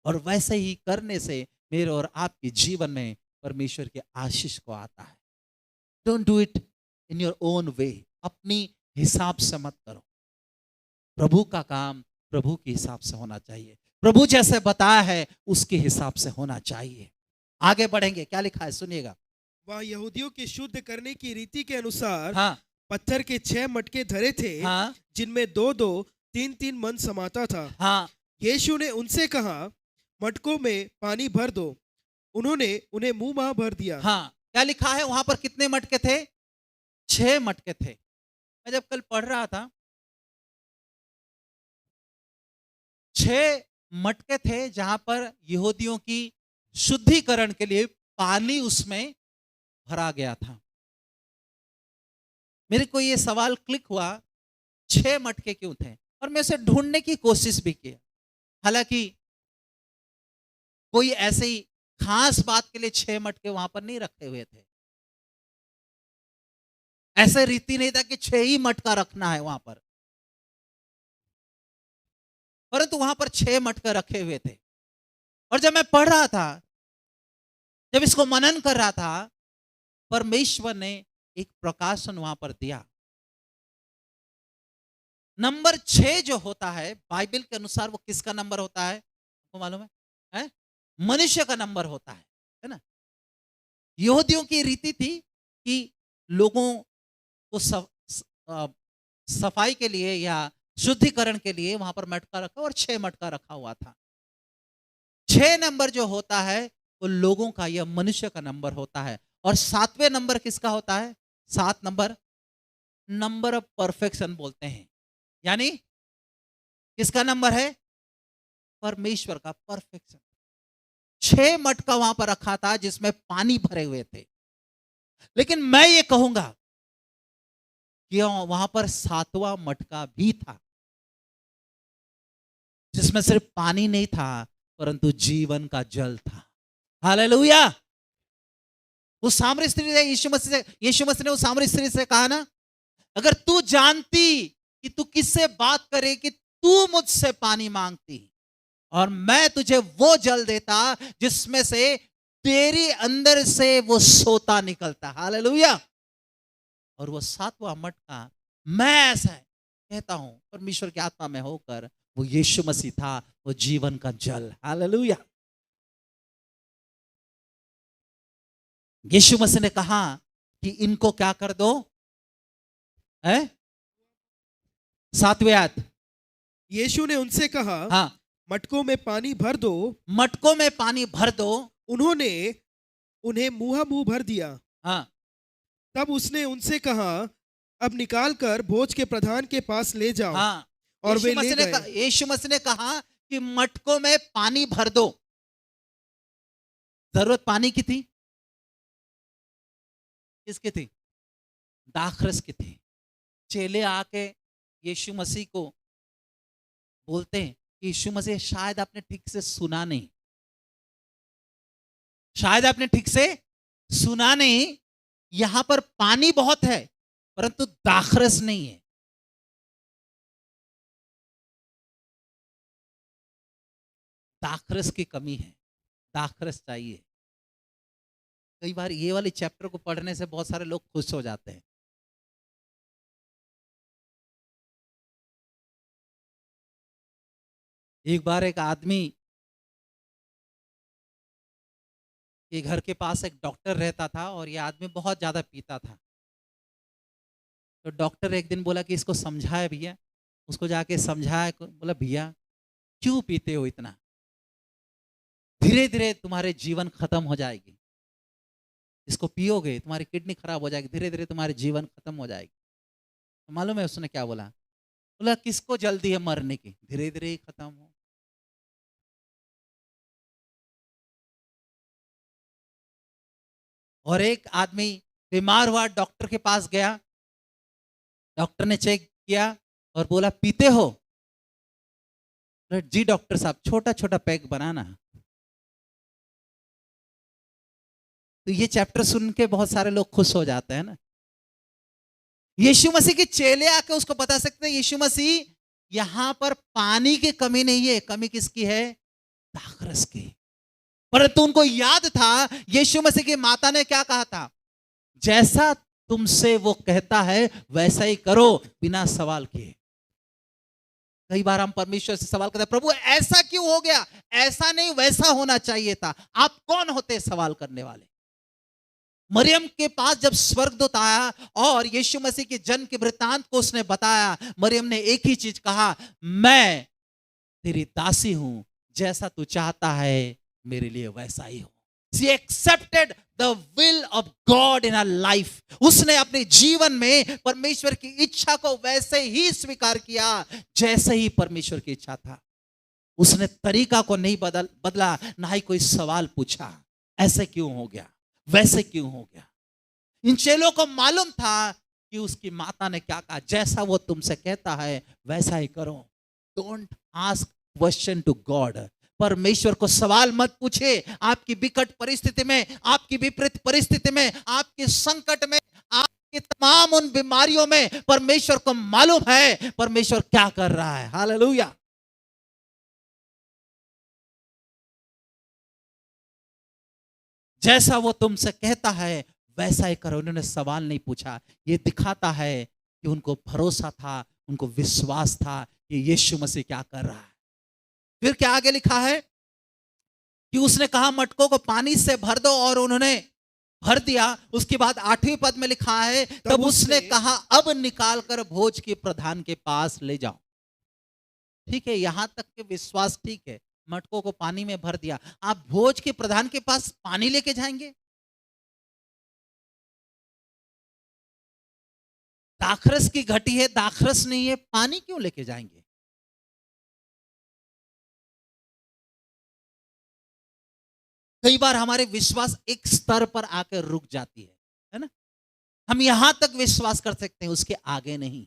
S1: और वैसे ही करने से मेरे और आपके जीवन में परमेश्वर के आशीष को आता है। Don't do it in your own way, अपनी हिसाब से मत करो। प्रभु का काम प्रभु के हिसाब से होना चाहिए। प्रभु जैसे बताया है उसके हिसाब से होना चाहिए। आगे बढ़ेंगे, क्या लिखा है सुनिएगा।
S3: वह यहूदियों के शुद्ध करने की रीति के अनुसार
S1: हाँ
S3: पत्थर के 6 मटके धरे थे,
S1: हाँ
S3: जिनमें 2-2 3-3 मन समाता था।
S1: हाँ
S3: यीशु ने उनसे कहा, मटकों में पानी भर दो। उन्होंने उन्हें मुंह महा भर दिया।
S1: हाँ। क्या लिखा है वहां पर? कितने मटके थे? 6 मटके थे। मैं जब कल पढ़ रहा था 6 मटके थे जहां पर यहूदियों की शुद्धिकरण के लिए पानी उसमें भरा गया था। मेरे को ये सवाल क्लिक हुआ 6 मटके क्यों थे, और मैं उसे ढूंढने की कोशिश भी की। हालांकि कोई ऐसे ही खास बात के लिए 6 मटके वहां पर नहीं रखे हुए थे। ऐसे रीति नहीं था कि 6 ही मटका रखना है वहां पर, परंतु वहां पर 6 मटके रखे हुए थे। और जब मैं पढ़ रहा था, जब इसको मनन कर रहा था, परमेश्वर ने एक प्रकाशन वहां पर दिया। नंबर 6 जो होता है बाइबल के अनुसार वो किसका नंबर होता है? आपको मालूम है? मनुष्य का नंबर होता है ना? यहूदियों की रीति थी कि लोगों को सफाई के लिए या शुद्धिकरण के लिए वहां पर मटका रखा, और 6 मटका रखा हुआ था। 6 नंबर जो होता है वो लोगों का या मनुष्य का नंबर होता है। और 7वें नंबर किसका होता है? 7 नंबर नंबर ऑफ परफेक्शन बोलते हैं। यानी किसका नंबर है? परमेश्वर का, परफेक्शन। 6 मटका वहां पर रखा था जिसमें पानी भरे हुए थे। लेकिन मैं ये कहूंगा कि वहां पर 7वां मटका भी था, जिसमें सिर्फ पानी नहीं था परंतु जीवन का जल था। हालेलुया। उस सामरी स्त्री ने यीशु मसीह ने उस सामरी स्त्री से कहा ना, अगर तू जानती कि तू किससे बात करे कि तू मुझसे पानी मांगती और मैं तुझे वो जल देता जिसमें से तेरे अंदर से वो सोता निकलता। हालेलुया। और वो 7वां मटका मैं ऐसा कहता हूं परमेश्वर की आत्मा में होकर वो यीशु मसीह था, वो जीवन का जल। हालेलुया। यीशु मसीह ने कहा कि इनको क्या कर दो? 7वें आयत।
S3: यीशु ने उनसे कहा,
S1: हाँ,
S3: मटकों में पानी भर दो।
S1: मटकों में पानी भर दो।
S3: उन्होंने उन्हें मुंह भर दिया।
S1: हाँ,
S3: तब उसने उनसे कहा, अब निकाल कर भोज के प्रधान के पास ले जाओ।
S1: हाँ।
S3: और वे ले गए।
S1: यीशु मसीह ने कहा कि मटकों में पानी भर दो। जरूरत पानी की थी, किसकी थी? दाखरस की थी। चेले आके यीशु मसीह को बोलते हैं कि यीशु मसीह शायद आपने ठीक से सुना नहीं, शायद आपने ठीक से सुना नहीं, यहां पर पानी बहुत है परंतु दाखरस नहीं है। दाखरस की कमी है, दाखरस चाहिए। कई बार ये वाली चैप्टर को पढ़ने से बहुत सारे लोग खुश हो जाते हैं। एक बार एक आदमी के घर के पास एक डॉक्टर रहता था और ये आदमी बहुत ज्यादा पीता था। तो डॉक्टर एक दिन बोला कि इसको समझाए भैया, उसको जाके समझाया, बोला भैया क्यों पीते हो इतना, धीरे धीरे तुम्हारे जीवन खत्म हो जाएगी, इसको पियोगे तुम्हारी किडनी खराब हो जाएगी, धीरे धीरे तुम्हारे जीवन खत्म हो जाएगी। तो मालूम है उसने क्या बोला? बोला किसको जल्दी है मरने की, धीरे धीरे ही खत्म हो। और एक आदमी बीमार हुआ, डॉक्टर के पास गया, डॉक्टर ने चेक किया और बोला पीते हो? बोला, जी डॉक्टर साहब, छोटा छोटा पैक बनाना। तो ये चैप्टर सुन के बहुत सारे लोग खुश हो जाते हैं ना। यीशु मसीह के चेले आके उसको बता सकते हैं यीशु मसीह यहां पर पानी की कमी नहीं है, कमी किसकी है? दाखरस की। परंतु उनको याद था यीशु मसीह की माता ने क्या कहा था, जैसा तुमसे वो कहता है वैसा ही करो, बिना सवाल किए। कई बार हम परमेश्वर से सवाल करते हैं, प्रभु ऐसा क्यों हो गया, ऐसा नहीं वैसा होना चाहिए था। आप कौन होते सवाल करने वाले? मरियम के पास जब स्वर्गदूत आया और यीशु मसीह के जन्म के वृत्तांत को उसने बताया, मरियम ने एक ही चीज कहा, मैं तेरी दासी हूं, जैसा तू चाहता है मेरे लिए वैसा ही हो। She accepted the will of God in her life. उसने अपने जीवन में परमेश्वर की इच्छा को वैसे ही स्वीकार किया जैसे ही परमेश्वर की इच्छा था। उसने तरीका को नहीं बदला, ना ही कोई सवाल पूछा, ऐसे क्यों हो गया, वैसे क्यों हो गया। इन चेलों को मालूम था कि उसकी माता ने क्या कहा, जैसा वो तुमसे कहता है वैसा ही करो। Don't ask question to God. परमेश्वर को सवाल मत पूछे। आपकी विकट परिस्थिति में, आपकी विपरीत परिस्थिति में, आपके संकट में, आपकी तमाम उन बीमारियों में परमेश्वर को मालूम है परमेश्वर क्या कर रहा है। हालेलुया। जैसा वो तुमसे कहता है वैसा ही करो। उन्होंने सवाल नहीं पूछा। ये दिखाता है कि उनको भरोसा था, उनको विश्वास था कि यीशु मसीह क्या कर रहा है। फिर क्या आगे लिखा है कि उसने कहा मटकों को पानी से भर दो और उन्होंने भर दिया। उसके बाद 8वें पद में लिखा है तब उसने कहा अब निकाल कर भोज के प्रधान के पास ले जाओ। ठीक है, यहां तक के विश्वास ठीक है, मटकों को पानी में भर दिया। आप भोज के प्रधान के पास पानी लेके जाएंगे? दाखरस की घटी है, दाखरस नहीं है, पानी क्यों लेके जाएंगे? कई बार हमारे विश्वास एक स्तर पर आकर रुक जाती है ना। हम यहां तक विश्वास कर सकते हैं, उसके आगे नहीं।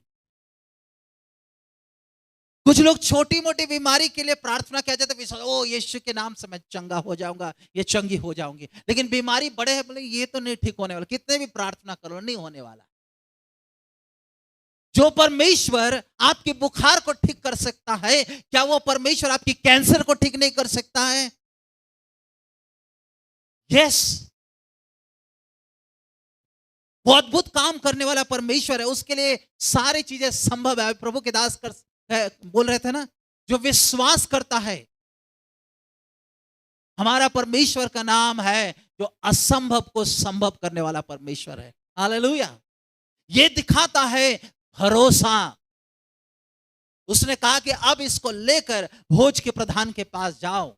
S1: कुछ लोग छोटी मोटी बीमारी के लिए प्रार्थना किया जाता है, विश्वास, ओ यीशु के नाम से मैं चंगा हो जाऊंगा, ये चंगी हो जाऊंगी। लेकिन बीमारी बड़े है, बोले ये तो नहीं ठीक होने वाला, कितने भी प्रार्थना करो नहीं होने वाला। जो परमेश्वर आपके बुखार को ठीक कर सकता है, क्या वो परमेश्वर आपकी कैंसर को ठीक नहीं कर सकता है? यस, वो अद्भुत काम करने वाला परमेश्वर है, उसके लिए सारी चीजें संभव है। प्रभु के दास बोल रहे थे ना, जो विश्वास करता है, हमारा परमेश्वर का नाम है जो असंभव को संभव करने वाला परमेश्वर है। हालेलुया। ये दिखाता है भरोसा। उसने कहा कि अब इसको लेकर भोज के प्रधान के पास जाओ।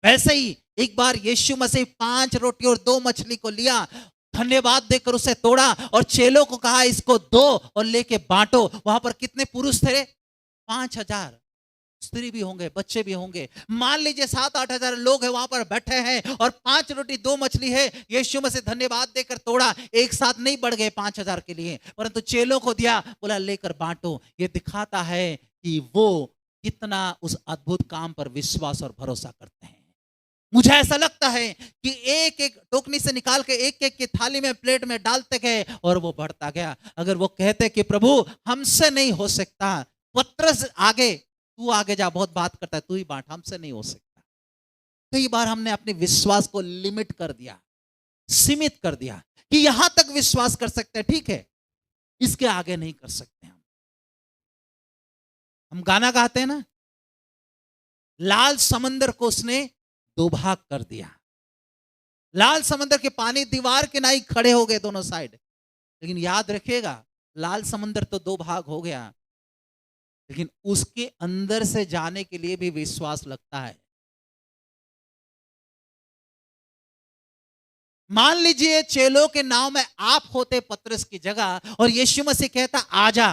S1: वैसे ही एक बार यीशु मसीह 5 रोटी और 2 मछली को लिया, धन्यवाद देकर उसे तोड़ा और चेलों को कहा इसको दो और लेके बांटो। वहां पर कितने पुरुष थे? 5000। स्त्री भी होंगे, बच्चे भी होंगे। मान लीजिए 7-8 हजार लोग हैं वहां पर बैठे हैं और 5 रोटी 2 मछली है। यीशु मसीह धन्यवाद देकर तोड़ा, एक साथ नहीं बढ़ गए 5,000 के लिए, परंतु चेलों को दिया, बोला लेकर बांटो। ये दिखाता है कि वो कितना उस अद्भुत काम पर विश्वास और भरोसा करते हैं। मुझे ऐसा लगता है कि एक एक टोकनी से निकाल के एक एक की थाली में, प्लेट में डालते गए और वो बढ़ता गया। अगर वो कहते कि प्रभु हमसे नहीं हो सकता, पतरस आगे, तू आगे जा, बहुत बात करता है, तू ही बांट, हमसे नहीं हो सकता। कई बार हमने अपने विश्वास को लिमिट कर दिया, सीमित कर दिया कि यहां तक विश्वास कर सकते हैं, ठीक है, इसके आगे नहीं कर सकते। हम गाना गाते हैं ना, लाल समंदर को उसने 2 भाग कर दिया। लाल समंदर के पानी दीवार के नाई खड़े हो गए दोनों साइड। लेकिन याद रखिएगा, लाल समंदर तो 2 भाग हो गया, लेकिन उसके अंदर से जाने के लिए भी विश्वास लगता है। मान लीजिए चेलों के नाव में आप होते पतरस की जगह और यीशु मसीह कहता आजा,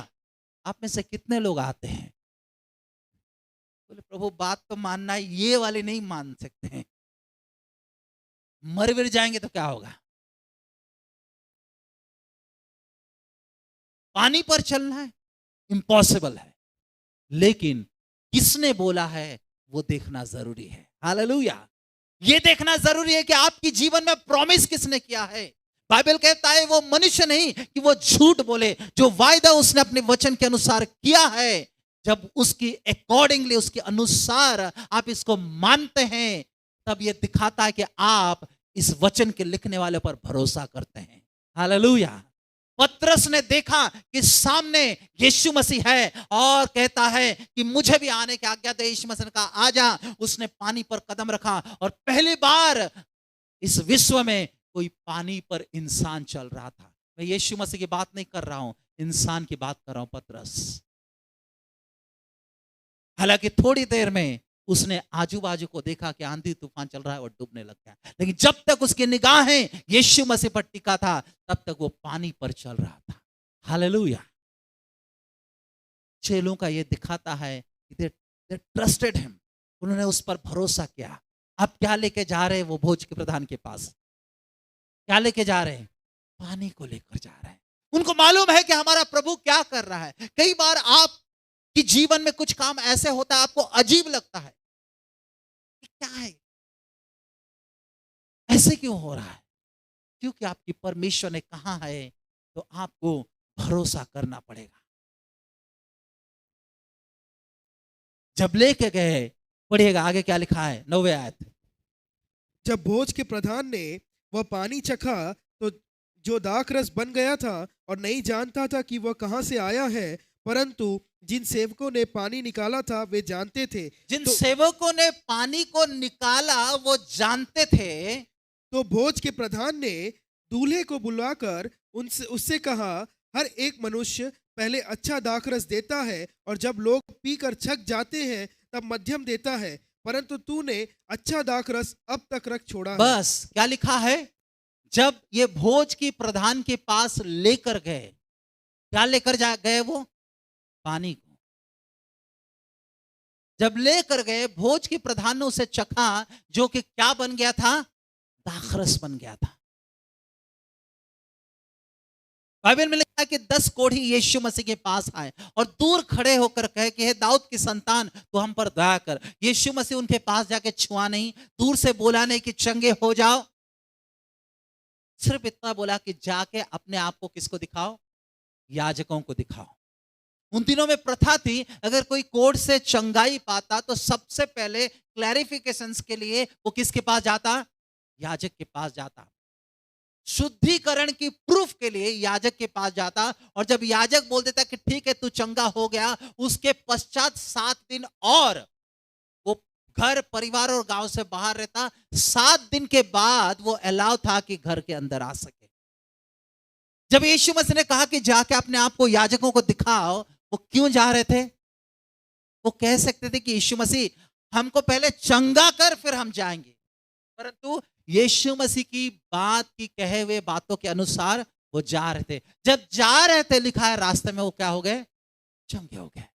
S1: आप में से कितने लोग आते हैं? बोले प्रभु बात तो मानना है, ये वाले नहीं मान सकते हैं, मर विर जाएंगे तो क्या होगा? पानी पर चलना है, इम्पॉसिबल है। लेकिन किसने बोला है वो देखना जरूरी है। हालेलुया। ये देखना जरूरी है कि आपकी जीवन में प्रॉमिस किसने किया है। बाइबल कहता है वो मनुष्य नहीं कि वो झूठ बोले, जो वायदा उसने अपने वचन के अनुसार किया है, जब उसकी अकॉर्डिंगली, उसके अनुसार आप इसको मानते हैं, तब ये दिखाता है कि आप इस वचन के लिखने वाले पर भरोसा करते हैं। हालेलुया। पतरस ने देखा कि सामने यीशु मसीह है और कहता है कि मुझे भी आने की आज्ञा दे। यीशु मसीह ने कहा आजा। उसने पानी पर कदम रखा और पहली बार इस विश्व में कोई पानी पर इंसान चल रहा था। मैं यीशु मसीह की बात नहीं कर रहा हूं, इंसान की बात कर रहा हूं, पतरस। हालांकि थोड़ी देर में उसने आजू बाजू को देखा कि आंधी तूफान चल रहा है और डूबने लग गया, लेकिन जब तक उसकी निगाहें यीशु मसीह पर टिका था, तब तक वो पानी पर चल रहा था। हालेलुया। चेलों का ये दिखाता है कि दे ट्रस्टेड हिम, उन्होंने उस पर भरोसा किया। अब क्या लेके जा रहे हैं वो भोज के प्रधान के पास? क्या लेके जा रहे हैं? पानी को लेकर जा रहे हैं। उनको मालूम है कि हमारा प्रभु क्या कर रहा है। कई बार आप कि जीवन में कुछ काम ऐसे होता है, आपको अजीब लगता है, क्या है, ऐसे क्यों हो रहा है? क्योंकि आपकी परमेश्वर ने कहा है, तो आपको भरोसा करना पड़ेगा। जब लेके गए, पढ़िएगा आगे क्या लिखा है, 9वें आयत।
S3: जब भोज के प्रधान ने वह पानी चखा तो जो दाखरस बन गया था और नहीं जानता था कि वह कहां से आया है, परंतु जिन सेवकों ने पानी निकाला था वे जानते थे।
S1: जिन सेवकों ने पानी को निकाला वो जानते थे।
S3: तो भोज के प्रधान ने दूल्हे को बुलाकर उससे कहा, हर एक मनुष्य पहले अच्छा दाखरस देता है और जब लोग पीकर छक जाते हैं तब मध्यम देता है, परंतु तूने अच्छा दाखरस अब तक रख छोड़ा है।
S1: बस क्या लिखा है, जब ये भोज की प्रधान के पास लेकर गए, क्या लेकर जा गए वो? पानी को। जब लेकर गए, भोज के प्रधान ने उसे चखा, जो कि क्या बन गया था? दाखरस बन गया था। बाइबल में लिखा है कि 10 कोढ़ी यीशु मसीह के पास आए और दूर खड़े होकर कहे कि हे दाऊद की संतान, तू हम पर दया कर। यीशु मसीह उनके पास जाके छुआ नहीं, दूर से बोला नहीं कि चंगे हो जाओ, सिर्फ इतना बोला कि जाके अपने आप को किसको दिखाओ? याजकों को दिखाओ। उन दिनों में प्रथा थी, अगर कोई कोढ़ से चंगाई पाता तो सबसे पहले क्लैरिफिकेशंस के लिए वो किसके पास जाता? याजक के पास जाता। शुद्धिकरण की प्रूफ के लिए याजक के पास जाता, और जब याजक बोल देता कि ठीक है तू चंगा हो गया, उसके पश्चात 7 दिन और वो घर परिवार और गांव से बाहर रहता। 7 दिन के बाद वो अलाउ था कि घर के अंदर आ सके। जब यीशु मसीह ने कहा कि जाके अपने आप को याजकों को दिखाओ, वो क्यों जा रहे थे? वो कह सकते थे कि यीशु मसीह हमको पहले चंगा कर फिर हम जाएंगे, परंतु यीशु मसीह की बात की कहे हुए बातों के अनुसार वो जा रहे थे। जब जा रहे थे, लिखा है रास्ते में वो क्या हो गए? चंगे हो गए।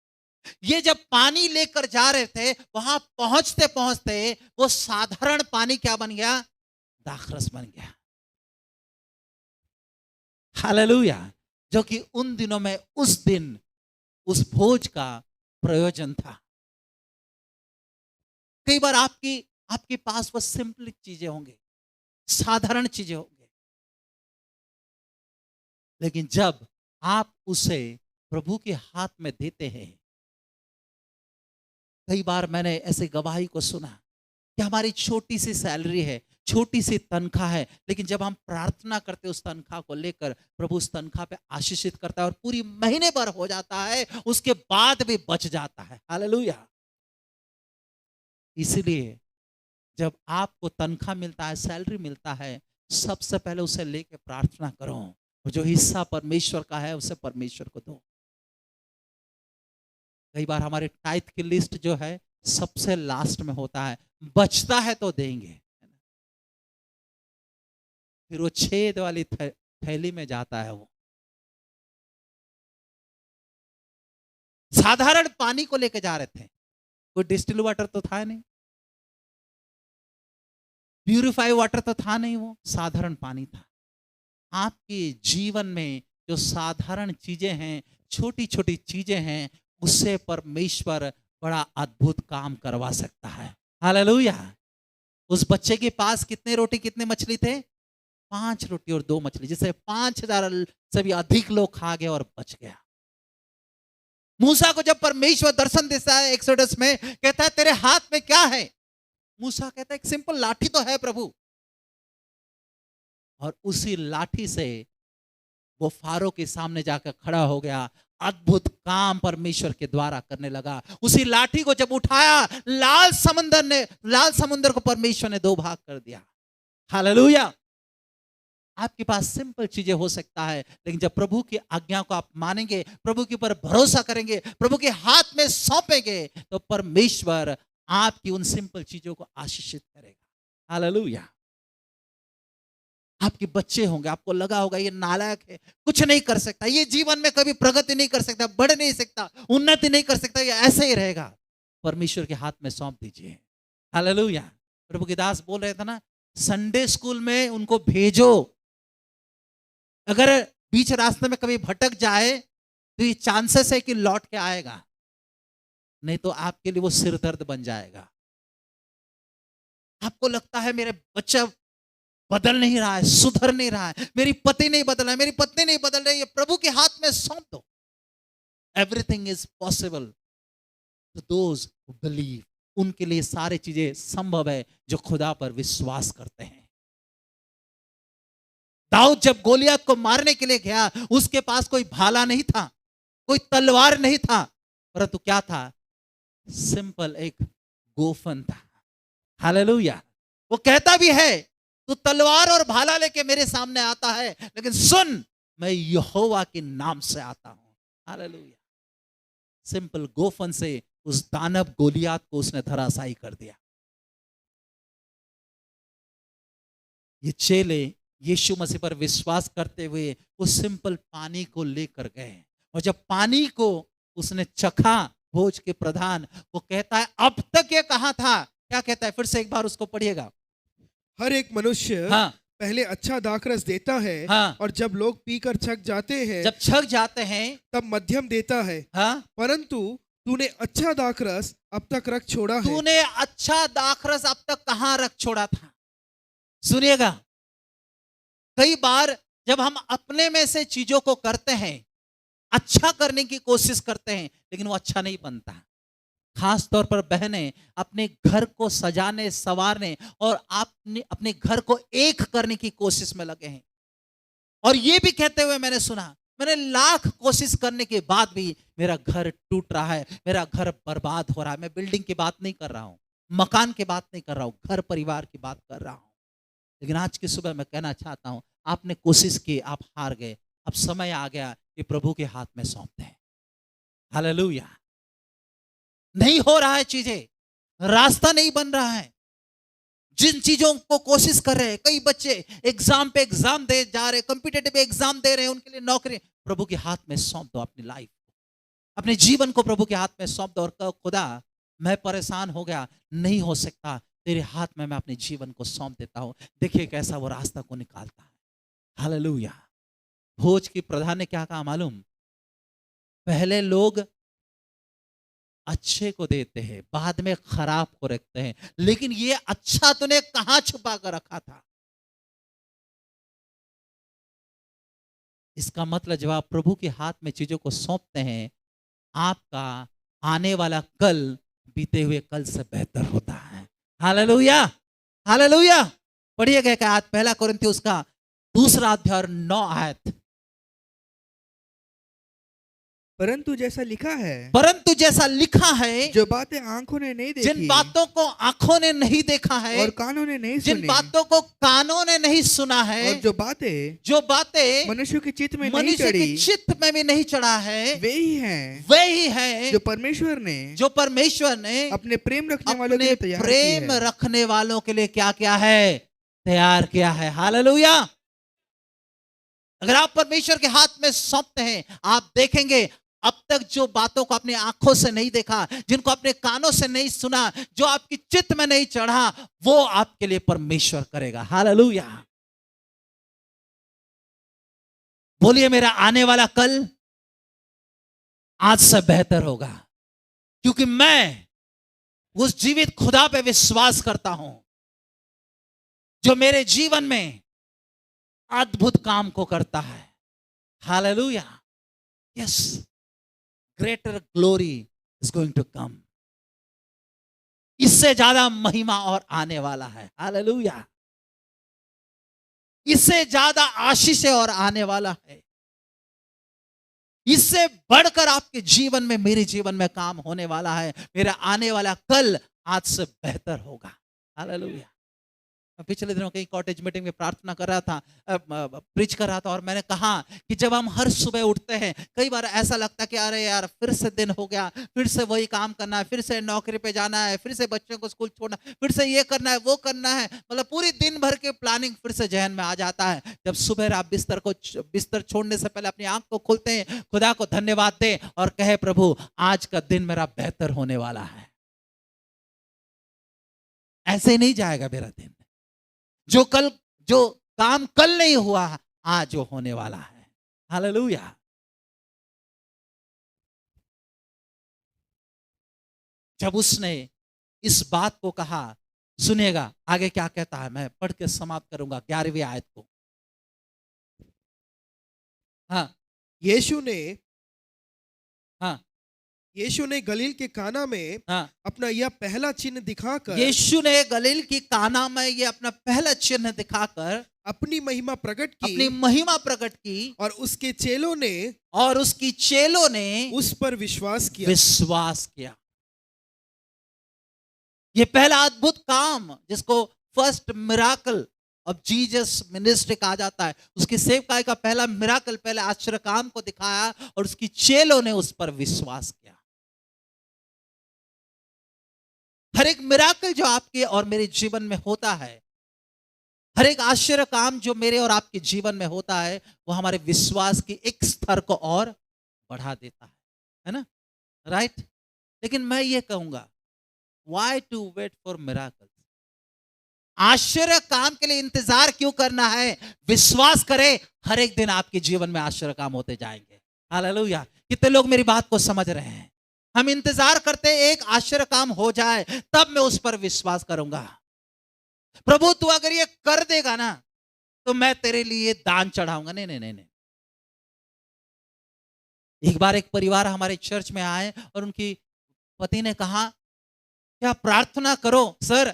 S1: ये जब पानी लेकर जा रहे थे, वहां पहुंचते पहुंचते वो साधारण पानी क्या बन गया? दाखरस बन गया। हालेलुया। जो कि उन दिनों में उस दिन उस भोज का प्रयोजन था। कई बार आपकी आपके पास वो सिंपल चीजें होंगे, साधारण चीजें होंगे, लेकिन जब आप उसे प्रभु के हाथ में देते हैं, कई बार मैंने ऐसे गवाही को सुना कि हमारी छोटी सी सैलरी है, छोटी सी तनख्वाह है, लेकिन जब हम प्रार्थना करते उस तनख्वाह को लेकर, प्रभु उस तनख्वाह पे आशीषित करता है और पूरी महीने भर हो जाता है, उसके बाद भी बच जाता है। हालेलुया। इसलिए जब आपको तनख्वाह मिलता है, सैलरी मिलता है, सबसे पहले उसे लेके प्रार्थना करो और जो हिस्सा परमेश्वर का है उसे परमेश्वर को दो। कई बार हमारे टाइथ की लिस्ट जो है सबसे लास्ट में होता है, बचता है तो देंगे, फिर वो छेद वाली थैली में जाता है। वो साधारण पानी को लेके जा रहे थे, कोई डिस्टिल वाटर तो था नहीं, प्यूरिफाई वाटर तो था नहीं, वो साधारण पानी था। आपके जीवन में जो साधारण चीजें हैं, छोटी छोटी चीजें हैं, उससे परमेश्वर बड़ा अद्भुत काम करवा सकता है। हालेलुया। उस बच्चे के पास कितने रोटी कितने मछली थे? 5 रोटी और 2 मछली, जिसे 5000 से भी अधिक लोग खा गए और बच गया। मूसा को जब परमेश्वर दर्शन देता है एक्सोडस में, कहता है तेरे हाथ में क्या है? मूसा कहता है एक सिंपल लाठी तो है प्रभु। और उसी लाठी से वो फारो के सामने जाकर खड़ा हो गया, अद्भुत काम परमेश्वर के द्वारा करने लगा। उसी लाठी को जब उठाया, लाल समुद्र को परमेश्वर ने 2 भाग कर दिया। हालेलुया। आपके पास सिंपल चीजें हो सकता है, लेकिन जब प्रभु की आज्ञा को आप मानेंगे, प्रभु के ऊपर भरोसा करेंगे, प्रभु के हाथ में सौंपेंगे, तो परमेश्वर आपकी उन सिंपल चीजों को आशीषित करेगा। हालेलुया। आपके बच्चे होंगे, आपको लगा होगा ये नालायक है, कुछ नहीं कर सकता, ये जीवन में कभी प्रगति नहीं कर सकता, बढ़ नहीं सकता, उन्नति नहीं कर सकता, ये ऐसे ही रहेगा। परमेश्वर के हाथ में सौंप दीजिए। हालेलुया। प्रभु के दास बोल रहे थे ना, संडे स्कूल में उनको भेजो। अगर बीच रास्ते में कभी भटक जाए तो ये चांसेस है कि लौट के आएगा, नहीं तो आपके लिए वो सिर दर्द बन जाएगा। आपको लगता है मेरे बच्चा बदल नहीं रहा है, सुधर नहीं रहा है, मेरी पति नहीं बदल रहा है, मेरी पत्नी नहीं बदल रही है, प्रभु के हाथ में सौंप दो। Everything is possible to those who believe. उनके लिए सारी चीजें संभव है जो खुदा पर विश्वास करते हैं। दाऊद जब गोलियत को मारने के लिए गया, उसके पास कोई भाला नहीं था, कोई तलवार नहीं था, परंतु क्या था? सिंपल एक गोफन था। हालेलुया। वो कहता भी है तू तलवार और भाला लेके मेरे सामने आता है, लेकिन सुन, मैं यहोवा के नाम से आता हूं। हालेलुया। सिंपल गोफन से उस दानव गोलियत को उसने धराशायी कर दिया। ये चेले यीशु मसीह पर विश्वास करते हुए उस सिंपल पानी को लेकर गए, और जब पानी को उसने चखा, भोज के प्रधान, वो कहता है अब तक ये कहां था? क्या कहता है? फिर से एक बार उसको पढ़िएगा।
S3: हर एक मनुष्य
S1: हाँ,
S3: पहले अच्छा दाखरस देता है,
S1: हाँ,
S3: और जब लोग पीकर छक जाते हैं
S1: जब छक जाते हैं,
S3: तब मध्यम देता है।
S1: हाँ,
S3: परंतु तूने अच्छा दाखरस अब तक रख छोड़ा है।
S1: तूने अच्छा दाखरस अब तक कहां रख छोड़ा था? सुनिएगा, कई बार जब हम अपने में से चीजों को करते हैं, अच्छा करने की कोशिश करते हैं, लेकिन वो अच्छा नहीं बनता। खास तौर पर बहनें अपने घर को सजाने संवारने और अपने घर को एक करने की कोशिश में लगे हैं, और ये भी कहते हुए मैंने सुना, मैंने लाख कोशिश करने के बाद भी मेरा घर टूट रहा है, मेरा घर बर्बाद हो रहा है। मैं बिल्डिंग की बात नहीं कर रहा हूं, मकान की बात नहीं कर रहा हूं, घर परिवार की बात कर रहा हूं। लेकिन आज की सुबह मैं कहना चाहता हूं, आपने कोशिश की, आप हार गए, अब समय आ गया कि प्रभु के हाथ में सौंपते हैं। हालेलुया। नहीं हो रहा है चीजें, रास्ता नहीं बन रहा है, जिन चीजों को कोशिश कर रहे हैं, कई बच्चे एग्जाम पे एग्जाम दे जा रहे, कॉम्पिटिटिव एग्जाम दे रहे हैं, उनके लिए नौकरी, प्रभु के हाथ में सौंप दो अपनी लाइफ। अपने जीवन को प्रभु के हाथ में सौंप दो और कहो, खुदा मैं परेशान हो गया, नहीं हो सकता, तेरे हाथ में मैं अपने जीवन को सौंप देता हूं। देखिए कैसा वो रास्ता को निकालता है। हालेलुया। भोज की प्रधान ने क्या कहा मालूम? पहले लोग अच्छे को देते हैं, बाद में खराब को रखते हैं, लेकिन ये अच्छा तूने कहां छुपा कर रखा था? इसका मतलब जब आप प्रभु के हाथ में चीजों को सौंपते हैं, आपका आने वाला कल बीते हुए कल से बेहतर होता है। Hallelujah, hallelujah. पढ़िएगा एक आयत, पहला कोरिन्थियों उसका 2 अध्याय और 9 आयत।
S2: परंतु जैसा लिखा है,
S1: परंतु जैसा लिखा है,
S2: जो बातें आंखों ने नहीं
S1: जिन
S2: देखी
S1: बातों को आंखों ने नहीं देखा है
S2: और कानों ने नहीं
S1: जिन
S2: सुनी
S1: बातों को कानों ने नहीं सुना है,
S2: और जो बातें
S1: मनुष्य
S2: के चित्त में नहीं
S1: मनुष्य के
S2: चढ़ी,
S1: चित्त में भी नहीं चढ़ा है,
S2: वे ही हैं
S1: वे ही है
S2: जो परमेश्वर ने
S1: अपने
S2: प्रेम रखने वालों के लिए तैयार की
S1: प्रेम
S2: है।
S1: रखने वालों के लिए क्या किया है? तैयार किया है। हालेलुया। अगर आप परमेश्वर के हाथ में सौंपते हैं, आप देखेंगे अब तक जो बातों को अपनी आंखों से नहीं देखा, जिनको अपने कानों से नहीं सुना, जो आपकी चित्त में नहीं चढ़ा, वो आपके लिए परमेश्वर करेगा। हालेलुया। बोलिए, मेरा आने वाला कल आज से बेहतर होगा, क्योंकि मैं उस जीवित खुदा पे विश्वास करता हूं जो मेरे जीवन में अद्भुत काम को करता है। Hallelujah. Yes, greater glory is going to come. इससे ज्यादा महिमा और आने वाला है। हालेलुया। इससे ज्यादा आशीष और आने वाला है। इससे बढ़कर आपके जीवन में, मेरे जीवन में काम होने वाला है। मेरा आने वाला कल आज से बेहतर होगा। हालेलुया। पिछले दिनों कहीं कॉटेज मीटिंग में प्रार्थना कर रहा था, प्रीच कर रहा था, और मैंने कहा कि जब हम हर सुबह उठते हैं, कई बार ऐसा लगता है कि अरे यार फिर से दिन हो गया, फिर से वही काम करना है, फिर से नौकरी पे जाना है, फिर से बच्चों को स्कूल छोड़ना, फिर से ये करना है, वो करना है, मतलब पूरी दिन भर के प्लानिंग फिर से जहन में आ जाता है। जब सुबह आप बिस्तर छोड़ने से पहले अपनी आंख को खोलते हैं, खुदा को धन्यवाद दें और कहे, प्रभु आज का दिन मेरा बेहतर होने वाला है। ऐसे ही नहीं जाएगा मेरा दिन। जो काम कल नहीं हुआ, आज जो होने वाला है। हालेलुया। जब उसने इस बात को कहा, सुनिएगा आगे क्या कहता है, मैं पढ़ के समाप्त करूंगा 11वीं आयत को। हाँ,
S3: यीशु ने गलील के काना में
S1: हाँ,
S3: अपना यह पहला चिन्ह दिखाकर,
S1: यीशु ने गलील की काना में ये अपना पहला चिन्ह दिखाकर
S3: अपनी महिमा प्रकट
S1: अपनी
S3: की,
S1: महिमा प्रकट की,
S3: और उसके चेलों ने उस पर विश्वास किया।
S1: ये पहला अद्भुत काम, जिसको first miracle of Jesus ministry कहा जाता है, उसकी सेवकाई का पहला मिराकल, पहले आश्चर्य काम को दिखाया और उसकी चेलों ने उस पर विश्वास किया। हर एक मिराकल जो आपके और मेरे जीवन में होता है, हर एक आश्चर्य काम जो मेरे और आपके जीवन में होता है, वो हमारे विश्वास की एक स्तर को और बढ़ा देता है ना? राइट। लेकिन मैं ये कहूंगा, why to wait for miracle? आश्चर्य काम के लिए इंतजार क्यों करना है? विश्वास करें, हर एक दिन आपके जीवन में आश्चर्य काम होते जाएंगे। हालेलुया। कितने लोग मेरी बात को समझ रहे हैं? हम इंतजार करते एक आश्चर्य काम हो जाए, तब मैं उस पर विश्वास करूंगा। प्रभु तू अगर ये कर देगा ना, तो मैं तेरे लिए दान चढ़ाऊंगा। नहीं नहीं नहीं नहीं। एक बार एक परिवार हमारे चर्च में आए और उनकी पति ने कहा, क्या प्रार्थना करो सर,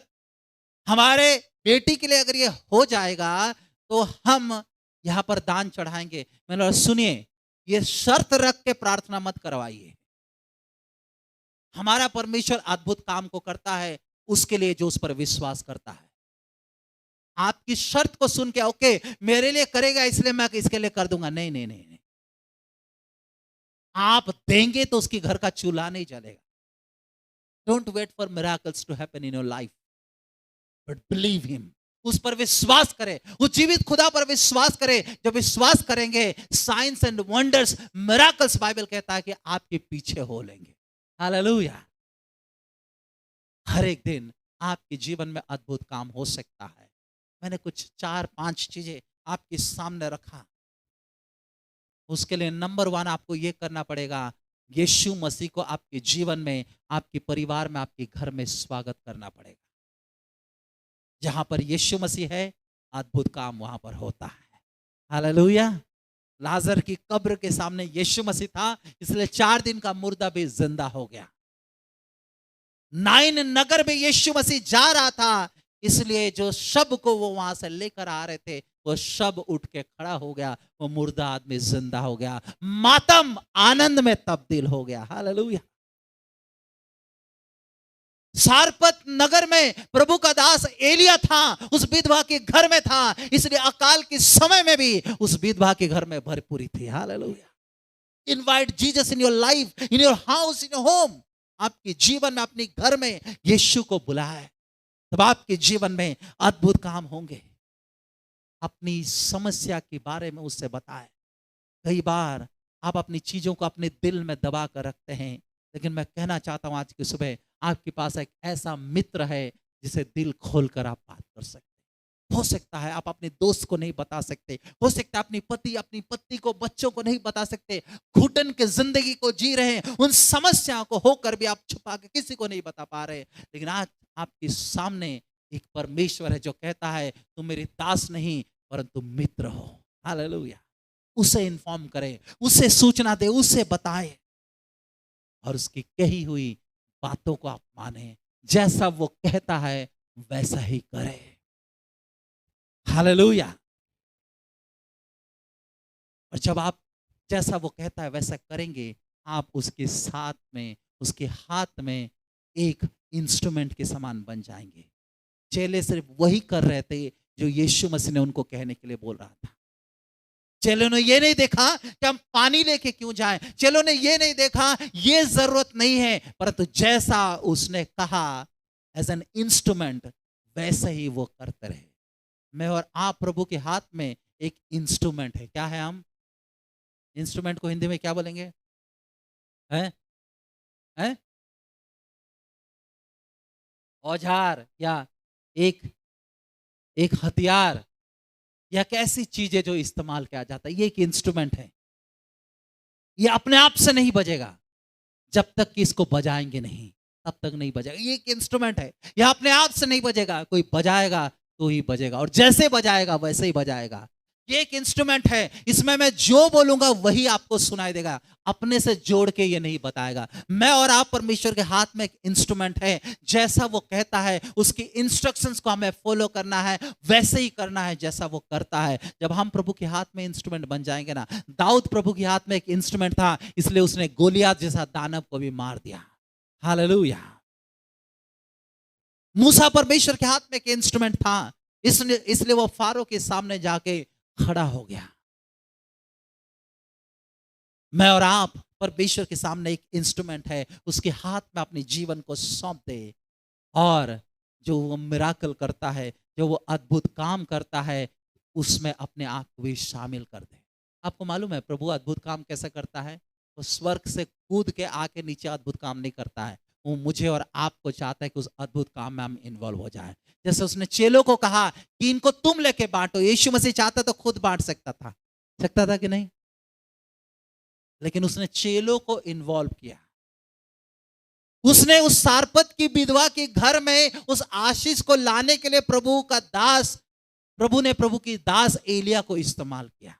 S1: हमारे बेटी के लिए अगर ये हो जाएगा तो हम यहां पर दान चढ़ाएंगे। मैंने बोला, सुनिए, ये शर्त रख के प्रार्थना मत करवाइए। हमारा परमेश्वर अद्भुत काम को करता है उसके लिए जो उस पर विश्वास करता है। आपकी शर्त को सुन के ओके मेरे लिए करेगा इसलिए मैं इसके लिए कर दूंगा, नहीं नहीं नहीं नहीं। आप देंगे तो उसकी घर का चूल्हा नहीं जलेगा। Don't wait for miracles to happen in your life, but believe him. उस पर विश्वास करें, उस जीवित खुदा पर विश्वास करें। जब विश्वास करेंगे, science and wonders, miracles, Bible कहता है कि आपके पीछे हो लेंगे। हालेलुया। हर एक दिन आपके जीवन में अद्भुत काम हो सकता है। मैंने कुछ 4-5 चीजें आपके सामने रखा। उसके लिए नंबर 1 आपको यह करना पड़ेगा, यीशु मसीह को आपके जीवन में, आपके परिवार में, आपके घर में स्वागत करना पड़ेगा। जहां पर यीशु मसीह है, अद्भुत काम वहां पर होता है। हालेलुया। लाजर की कब्र के सामने यीशु मसीह था, इसलिए 4 दिन का मुर्दा भी जिंदा हो गया। नाइन नगर में यीशु मसीह जा रहा था, इसलिए जो शव को वो वहां से लेकर आ रहे थे, वो शव उठ के खड़ा हो गया, वो मुर्दा आदमी जिंदा हो गया। मातम आनंद में तब्दील हो गया। हालेलुया। सारपत नगर में प्रभु का दास एलिया था, उस विधवा के घर में था, इसलिए अकाल के समय में भी उस विधवा के घर में भरपूरी थी। Hallelujah. Invite Jesus in your life, in your house, in your home. आपके जीवन में, अपने घर में यीशु को बुलाए, तब आपके जीवन में अद्भुत काम होंगे। अपनी समस्या के बारे में उससे बताएं। कई बार आप अपनी चीजों को अपने दिल में दबा कर रखते हैं, लेकिन मैं कहना चाहता हूं आज की सुबह आपके पास एक ऐसा मित्र है जिसे दिल खोलकर आप बात कर सकते हैं। हो सकता है आप अपने दोस्त को नहीं बता सकते, हो सकता है अपनी पति, अपनी पत्नी को, बच्चों को नहीं बता सकते, घुटन के जिंदगी को जी रहे हैं, उन समस्याओं को होकर भी आप छुपा के किसी को नहीं बता पा रहे। लेकिन आज आपके सामने एक परमेश्वर है जो कहता है, तुम मेरे दास नहीं परंतु मित्र हो। हालेलुया। उसे इन्फॉर्म करें, उसे सूचना दे, उसे बताएं, और उसकी कही हुई बातों को आप माने। जैसा वो कहता है वैसा ही करें। हालेलुया। और जब आप जैसा वो कहता है वैसा करेंगे, आप उसके साथ में, उसके हाथ में एक इंस्ट्रूमेंट के समान बन जाएंगे। चेले सिर्फ वही कर रहे थे जो यीशु मसीह ने उनको कहने के लिए बोल रहा था। चेलों ने ये नहीं देखा कि हम पानी लेके क्यों जाएं, चेलों ने ये नहीं देखा ये जरूरत नहीं है, परंतु जैसा उसने कहा एज एन इंस्ट्रूमेंट, वैसे ही वो करते रहे। मैं और आप प्रभु के हाथ में एक इंस्ट्रूमेंट है। क्या है? हम इंस्ट्रूमेंट को हिंदी में क्या बोलेंगे? हैं? हैं? औजार, या एक हथियार, या कैसी चीजें जो इस्तेमाल किया जाता है। ये एक इंस्ट्रूमेंट है। ये अपने आप से नहीं बजेगा, जब तक कि इसको बजाएंगे नहीं तब तक नहीं बजेगा। ये एक इंस्ट्रूमेंट है, ये अपने आप से नहीं बजेगा, कोई बजाएगा तो ही बजेगा, और जैसे बजाएगा वैसे ही बजाएगा। ये एक इंस्ट्रूमेंट है, इसमें मैं जो बोलूंगा वही आपको सुनाई देगा, अपने से जोड़ के ये नहीं बताएगा। मैं और आप परमेश्वर के हाथ में एक इंस्ट्रूमेंट है, जैसा वो कहता है उसकी इंस्ट्रक्शंस को हमें फॉलो करना है, वैसे ही करना है जैसा वो करता है। जब हम प्रभु के हाथ में इंस्ट्रूमेंट बन जाएंगे ना, दाऊद प्रभु के हाथ में एक इंस्ट्रूमेंट था, इसलिए उसने गोलियत जैसा दानव को भी मार दिया। हालेलुया। मूसा परमेश्वर के हाथ में एक इंस्ट्रूमेंट था, इसलिए वो फारो के सामने जाके खड़ा हो गया। मैं और आप परमेश्वर के सामने एक इंस्ट्रूमेंट है, उसके हाथ में अपने जीवन को सौंप दे, और जो वो मिराकल करता है, जो वो अद्भुत काम करता है, उसमें अपने आप को भी शामिल कर दे। आपको मालूम है प्रभु अद्भुत काम कैसे करता है? वो स्वर्ग से कूद के आके नीचे अद्भुत काम नहीं करता है, वो मुझे और आपको चाहता है कि उस अद्भुत काम में हम इन्वॉल्व हो जाए। जैसे उसने चेलों को कहा कि इनको तुम लेके बांटो, यीशु मसीह चाहता तो खुद बांट सकता था कि नहीं? लेकिन उसने चेलों को इन्वॉल्व किया। उसने उस सारपत की विधवा के घर में उस आशीष को लाने के लिए प्रभु ने प्रभु की दास एलिया को इस्तेमाल किया।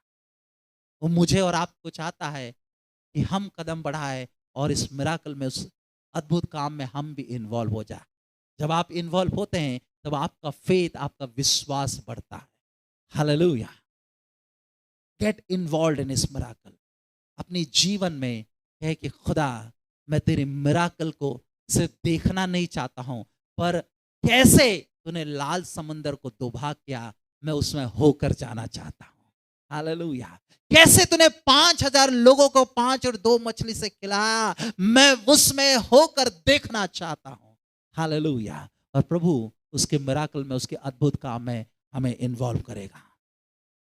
S1: वो मुझे और आपको चाहता है कि हम कदम बढ़ाए और इस मिराकल में, उस अद्भुत काम में हम भी इन्वॉल्व हो जाए। जब आप इन्वॉल्व होते हैं तब आपका फेथ, आपका विश्वास बढ़ता है। हालेलुया। गेट इन्वॉल्व इन इस मिराकल। अपनी जीवन में कहे कि खुदा, मैं तेरे मिराकल को सिर्फ देखना नहीं चाहता हूं, पर कैसे तूने लाल समंदर को दुभा किया, मैं उसमें होकर जाना चाहता हूं। हालेलुया। कैसे तूने 5000 लोगों को 5 और 2 मछली से खिलाया, मैं उसमें होकर देखना चाहता हूं। हालेलुया। और प्रभु उसके मिराकल में, उसके अद्भुत काम में हमें इन्वॉल्व करेगा।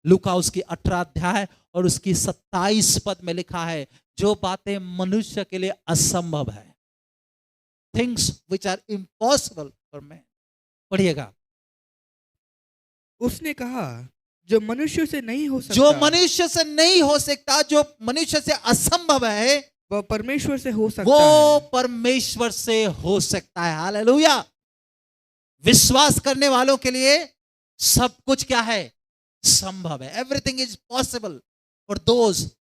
S1: लूका उसकी 18 अध्याय और उसकी 27 पद में लिखा है, जो बातें मनुष्य के लिए असंभव है, things which are impossible for man. पढ़िएगा।
S2: उसने कहा, जो मनुष्य से नहीं हो सकता,
S1: जो मनुष्य से नहीं हो सकता, जो मनुष्य से असंभव है,
S2: वह परमेश्वर से हो सकता
S1: वो
S2: है।
S1: परमेश्वर से हो सकता है। हालेलुया। विश्वास करने वालों के लिए सब कुछ क्या है? संभव है। Everything is possible for those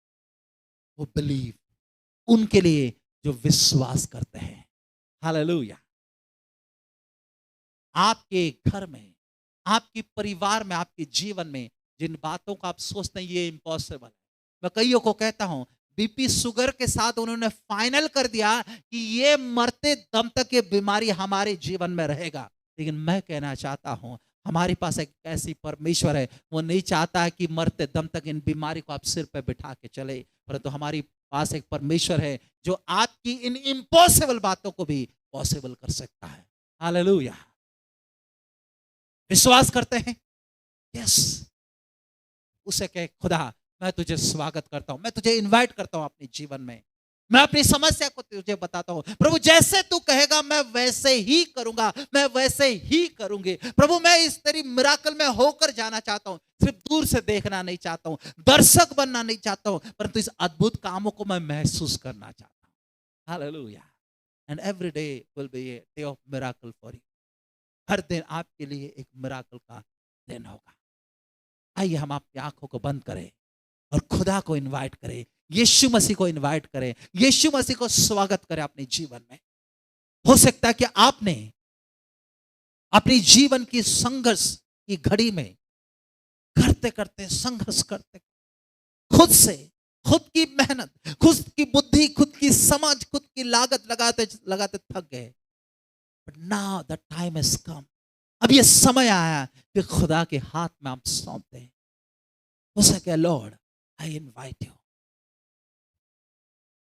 S1: who believe, उनके लिए जो विश्वास करते हैं। हालेलुया। आपके घर में, आपके परिवार में, आपके जीवन में जिन बातों का आप सोचते हैं ये इम्पॉसिबल है, मैं कईयों को कहता हूं, बीपी शुगर के साथ उन्होंने फाइनल कर दिया कि ये मरते दम तक ये बीमारी हमारे जीवन में रहेगा। लेकिन मैं कहना चाहता हूं, हमारे पास एक ऐसी परमेश्वर है, वो नहीं चाहता है कि मरते दम तक इन बीमारी को आप सिर पे बिठा के चले, परंतु हमारी पास एक परमेश्वर है जो आपकी इन इम्पॉसिबल बातों को भी पॉसिबल कर सकता है। हालेलुया। विश्वास करते हैं? यस। उसे कहे, खुदा मैं तुझे स्वागत करता हूं, मैं तुझे इनवाइट करता हूं अपने जीवन में, मैं अपनी समस्या को तुझे बताता हूं। प्रभु जैसे तू कहेगा मैं वैसे ही करूंगा, मैं वैसे ही करूंगी। प्रभु मैं इस तेरी मिराकल में होकर जाना चाहता हूं, सिर्फ दूर से देखना नहीं चाहता हूं, दर्शक बनना नहीं चाहता हूं, परंतु इस अद्भुत कामों को मैं महसूस करना चाहता हूं। Hallelujah. And every day will be a day of miracle for you. हर दिन आपके लिए एक मिराकल का दिन होगा। आइए हम आपकी आंखों को बंद करें और खुदा को इनवाइट करें, यीशु मसीह को इनवाइट करें, यीशु मसीह को स्वागत करें अपने जीवन में। हो सकता है कि आपने अपनी जीवन की संघर्ष की घड़ी में करते करते, संघर्ष करते, खुद से, खुद की मेहनत, खुद की बुद्धि, खुद की समझ, खुद की लागत लगाते लगाते थक गए। But now the time has come, अब ये समय आया कि खुदा के हाथ में आप सौंप दें। हो सके, लॉर्ड आई इनवाइट यू,